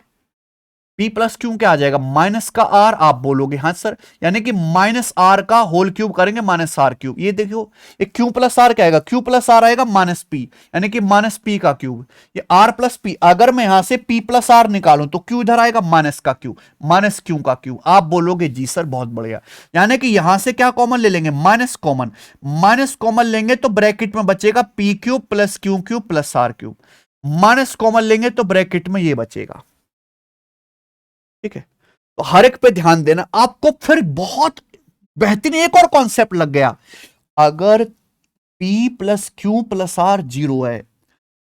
p प्लस क्यू क्या आ जाएगा? माइनस का r। आप बोलोगे हाँ सर, यानी कि माइनस r का होल क्यूब करेंगे माइनस r क्यूब। ये देखो ये q प्लस r क्या आएगा? q प्लस r आएगा माइनस p, यानी कि माइनस p का क्यूब। ये r प्लस p, अगर मैं यहां से p प्लस r निकालूं तो q इधर आएगा माइनस का q, माइनस q का q। आप बोलोगे जी सर बहुत बढ़िया, यानी कि यहां से क्या कॉमन ले लेंगे? माइनस कॉमन, माइनस कॉमन लेंगे तो ब्रैकेट में बचेगा p cube plus q cube plus r cube, minus common लेंगे तो ब्रैकेट में ये बचेगा, ठीक है। तो हर एक पे ध्यान देना, आपको फिर बहुत बेहतरीन एक और कॉन्सेप्ट लग गया। अगर p plus Q plus R 0 है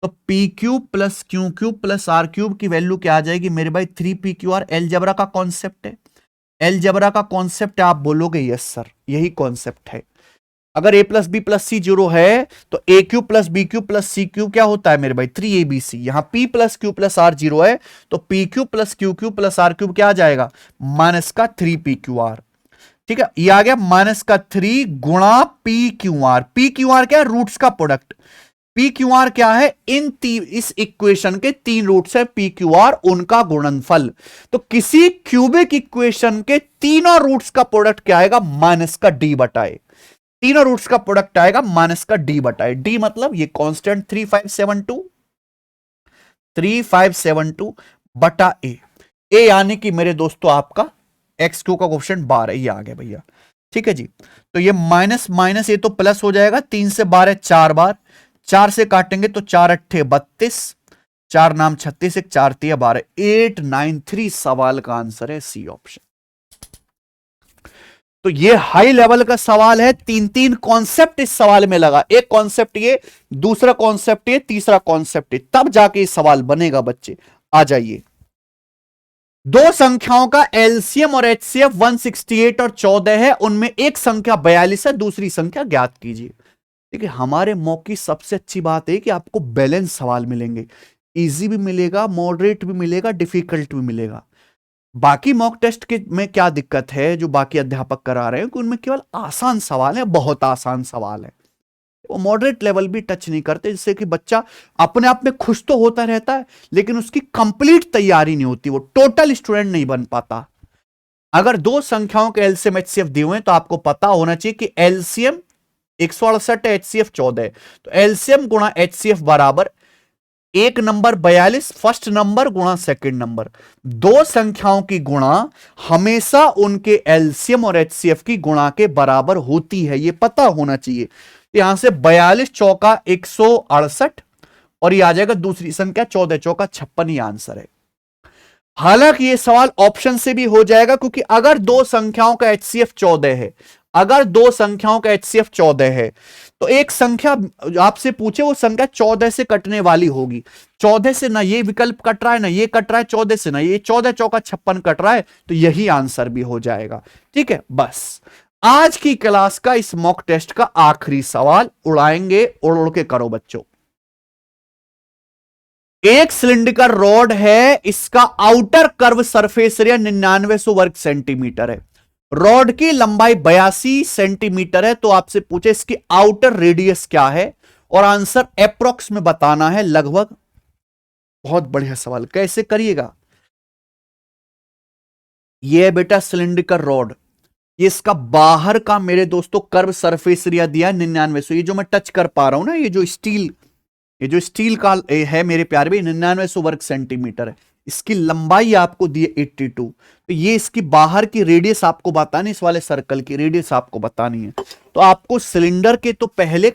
तो P cube plus Q cube plus R cube की वैल्यू क्या आ जाएगी मेरे भाई? 3p/q/r। एलजेब्रा का कॉन्सेप्ट है, एलजेब्रा का कॉन्सेप्ट है। आप बोलोगे यस सर यही कॉन्सेप्ट है। अगर a plus B plus C 0 है तो A cube plus B cube plus C cube क्या होता है मेरे भाई? 3abc। यहां p plus Q plus R 0 है तो P cube plus Q cube plus R cube क्या आ जाएगा? माइनस का 3p/q/r, ठीक है। ये आ गया माइनस का 3 गुणा p/q/r। p/q/r क्या है? रूट्स का प्रोडक्ट। p/q/r क्या है? इस इक्वेशन के 3 रूट्स है p/q/r, उनका गुणनफल। तो किसी क्यूबिक इक्वेशन के तीनों रूट्स का प्रोडक्ट क्या आएगा? माइनस का d बटाए। तीनों रूट्स का प्रोडक्ट आएगा माइनस का डी बटाए डी, मतलब ये कांस्टेंट 3572 बटा ए यानी कि मेरे दोस्तों आपका x2 का क्वेश्चन 12 ये आ गया भैया। ठीक है जी, तो ये माइनस माइनस ये तो प्लस हो जाएगा, 3 से 12 4 बार, 4 से काटेंगे तो 4 अट्ठे 32, 4 नाम 36, 1 4 3 12, 893 सवाल का आंसर है सी ऑप्शन। तो ये हाई लेवल का सवाल है, 3 कॉन्सेप्ट इस सवाल में लगा, एक कॉन्सेप्ट ये, दूसरा कॉन्सेप्ट ये, तीसरा कॉन्सेप्ट ये, तब जाके ये सवाल बनेगा बच्चे। आ जाइए, दो संख्याओं का एलसीएम और एचसीएफ 168 और 14 है, उनमें एक संख्या 42 है, दूसरी संख्या ज्ञात कीजिए। देखिए हमारे मॉक की सबसे अच्छी बात है कि आपको बैलेंस सवाल मिलेंगे, इजी भी मिलेगा, मॉडरेट भी मिलेगा, डिफिकल्ट भी मिलेगा। बाकी मॉक टेस्ट के में क्या दिक्कत है जो बाकी अध्यापक करा रहे हैं कि उनमें केवल आसान सवाल है, बहुत आसान सवाल है, वो मॉडरेट लेवल भी टच नहीं करते, जिससे कि बच्चा अपने आप में खुश तो होता रहता है लेकिन उसकी कंप्लीट तैयारी नहीं होती, वो टोटल स्टूडेंट नहीं बन पाता। अगर दो संख्याओं के एलसीएम एचसीएफ दिए हुए हैं तो आपको पता होना चाहिए कि एलसीएम 168 है, एचसीएफ 14 है, तो एलसीएम गुणा एचसीएफ बराबर एक नंबर 42 फर्स्ट नंबर गुणा सेकंड नंबर। दो संख्याओं की गुणा हमेशा उनके एलसीएम और एचसीएफ की गुणा के बराबर होती है, यह पता होना चाहिए। यहां से 42 चौका 168 और ये आ जाएगा दूसरी संख्या 14 चौका 56, ये आंसर है। हालांकि ये सवाल ऑप्शन से भी हो जाएगा, क्योंकि अगर दो संख्याओं का एचसीएफ 14 है, अगर दो संख्याओं का एचसीएफ 14 है तो एक संख्या आपसे पूछे वो संख्या 14 से कटने वाली होगी। 14 से ना ये विकल्प कट रहा है ना ये कट रहा है, 14 से ना ये 14 चौका 56 कट रहा है, तो यही आंसर भी हो जाएगा। ठीक है, बस आज की क्लास का इस मॉक टेस्ट का आखिरी सवाल उड़ाएंगे, उड़ उड़ के करो बच्चों। एक सिलिंड्रिकल रॉड है, इसका आउटर कर्व सरफेस एरिया 9900 वर्ग सेंटीमीटर है, रॉड की लंबाई 82 सेंटीमीटर है, तो आपसे पूछे इसकी आउटर रेडियस क्या है और आंसर एप्रोक्स में बताना है, लगभग। बहुत बढ़िया सवाल, कैसे करिएगा। यह है बेटा सिलिंड्रिकल रॉड, ये इसका बाहर का मेरे दोस्तों कर्व सरफेस एरिया दिया 9900, ये जो मैं टच कर पा रहा हूं ना, ये जो स्टील का है मेरे प्यारे भाई 9900 वर्ग सेंटीमीटर है, इसकी लंबाई आपको दी है 82, तो ये इसकी बाहर की रेडियस आपको बतानी, इस वाले सर्कल की रेडियस आपको बतानी है। तो आपको सिलेंडर के तो पहले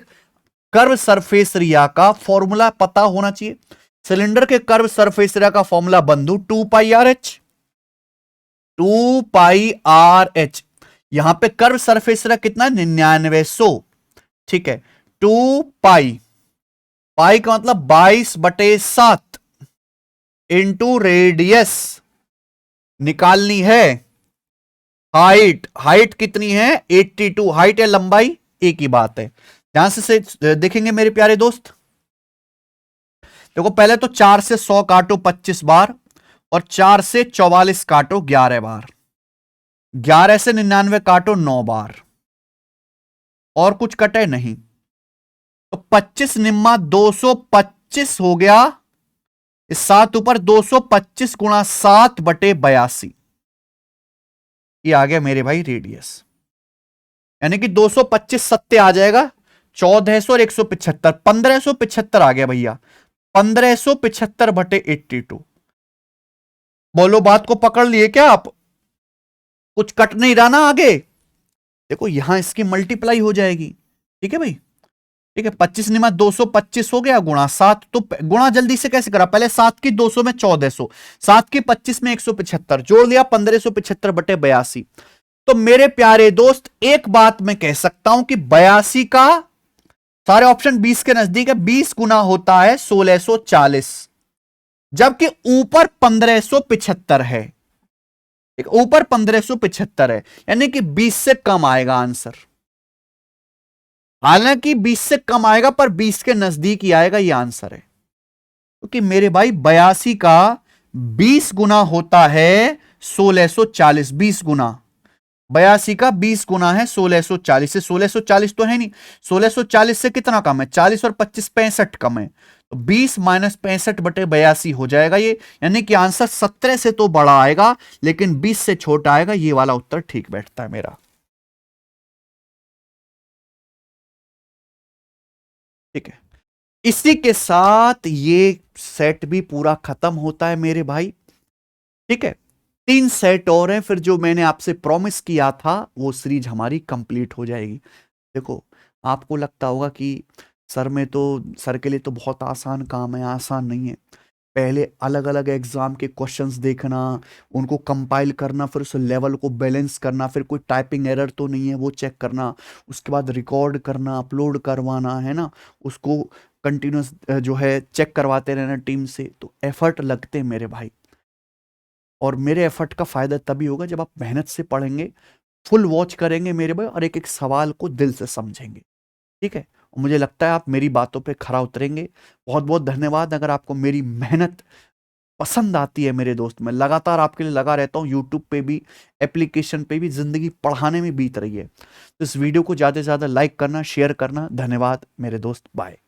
कर्व सरफेस एरिया का फॉर्मूला पता होना चाहिए। सिलेंडर के कर्व सरफेस एरिया का फॉर्मूला बंधु 2 यहां पे कर्व सरफेस एरिया कितना 9900, ठीक है, 2 पाई का मतलब 22/7 इंटू रेडियस निकालनी है। हाइट कितनी है 82, हाइट है लंबाई एक ही बात है। ध्यान से देखेंगे मेरे प्यारे दोस्त, देखो पहले तो 4 से 100 काटो 25 बार और 4 से 44 काटो 11 बार, 11 से 99 काटो 9 बार, और कुछ कटे नहीं, तो 25 निम्मा 225 हो गया, इस 7 ऊपर 225 गुणा 7/82, ये आ गया मेरे भाई रेडियस, यानी कि 225 सत्ते आ जाएगा 1400 और 175 1575 आ गया भैया, 1575/82। बोलो बात को पकड़ लिए क्या आप, कुछ कट नहीं रहा ना आगे। देखो यहां इसकी मल्टीप्लाई हो जाएगी, ठीक है भाई, ठीक है, 25 निमा 225 हो गया गुणा 7, तो गुणा जल्दी से कैसे करा, पहले 7 की 200 में 1400, 7 की 25 में 175, जोड़ लिया 1575/82। तो मेरे प्यारे दोस्त एक बात मैं कह सकता हूं कि 82 का सारे ऑप्शन 20 के नजदीक है, 20 गुना होता है 1640, जबकि ऊपर 1575 है, ऊपर 1575 है, यानी कि 20 से कम आएगा आंसर। हालांकि 20 से कम आएगा पर 20 के नजदीक ही आएगा, ये आंसर है, क्योंकि मेरे भाई 82 का 20 गुना होता है 1640, 20 गुना 82 का 20 गुना है 1640 से, 1640 तो है नहीं, 1640 से कितना कम है, 40 और 25 65 कम है, तो 20 माइनस 65/82 हो जाएगा ये, यानी कि आंसर 17 से तो बड़ा आएगा लेकिन 20 से छोटा आएगा, ये वाला उत्तर ठीक बैठता है मेरा। ठीक है, इसी के साथ ये सेट भी पूरा खत्म होता है मेरे भाई। ठीक है, 3 सेट और हैं, फिर जो मैंने आपसे प्रॉमिस किया था वो सीरीज हमारी कंप्लीट हो जाएगी। देखो, आपको लगता होगा कि सर के लिए तो बहुत आसान काम है, आसान नहीं है। पहले अलग अलग एग्जाम के क्वेश्चंस देखना, उनको कंपाइल करना, फिर उस लेवल को बैलेंस करना, फिर कोई टाइपिंग एरर तो नहीं है वो चेक करना, उसके बाद रिकॉर्ड करना, अपलोड करवाना, है ना, उसको कंटिन्यूस जो है चेक करवाते रहना टीम से। तो एफर्ट लगते हैं मेरे भाई, और मेरे एफर्ट का फायदा तभी होगा जब आप मेहनत से पढ़ेंगे, फुल वॉच करेंगे मेरे भाई, और एक एक सवाल को दिल से समझेंगे। ठीक है, और मुझे लगता है आप मेरी बातों पे खरा उतरेंगे। बहुत बहुत धन्यवाद। अगर आपको मेरी मेहनत पसंद आती है मेरे दोस्त, मैं लगातार आपके लिए लगा रहता हूँ, यूट्यूब पे भी, एप्लीकेशन पे भी, जिंदगी पढ़ाने में बीत रही है। तो इस वीडियो को ज़्यादा से ज़्यादा लाइक करना, शेयर करना। धन्यवाद मेरे दोस्त, बाय।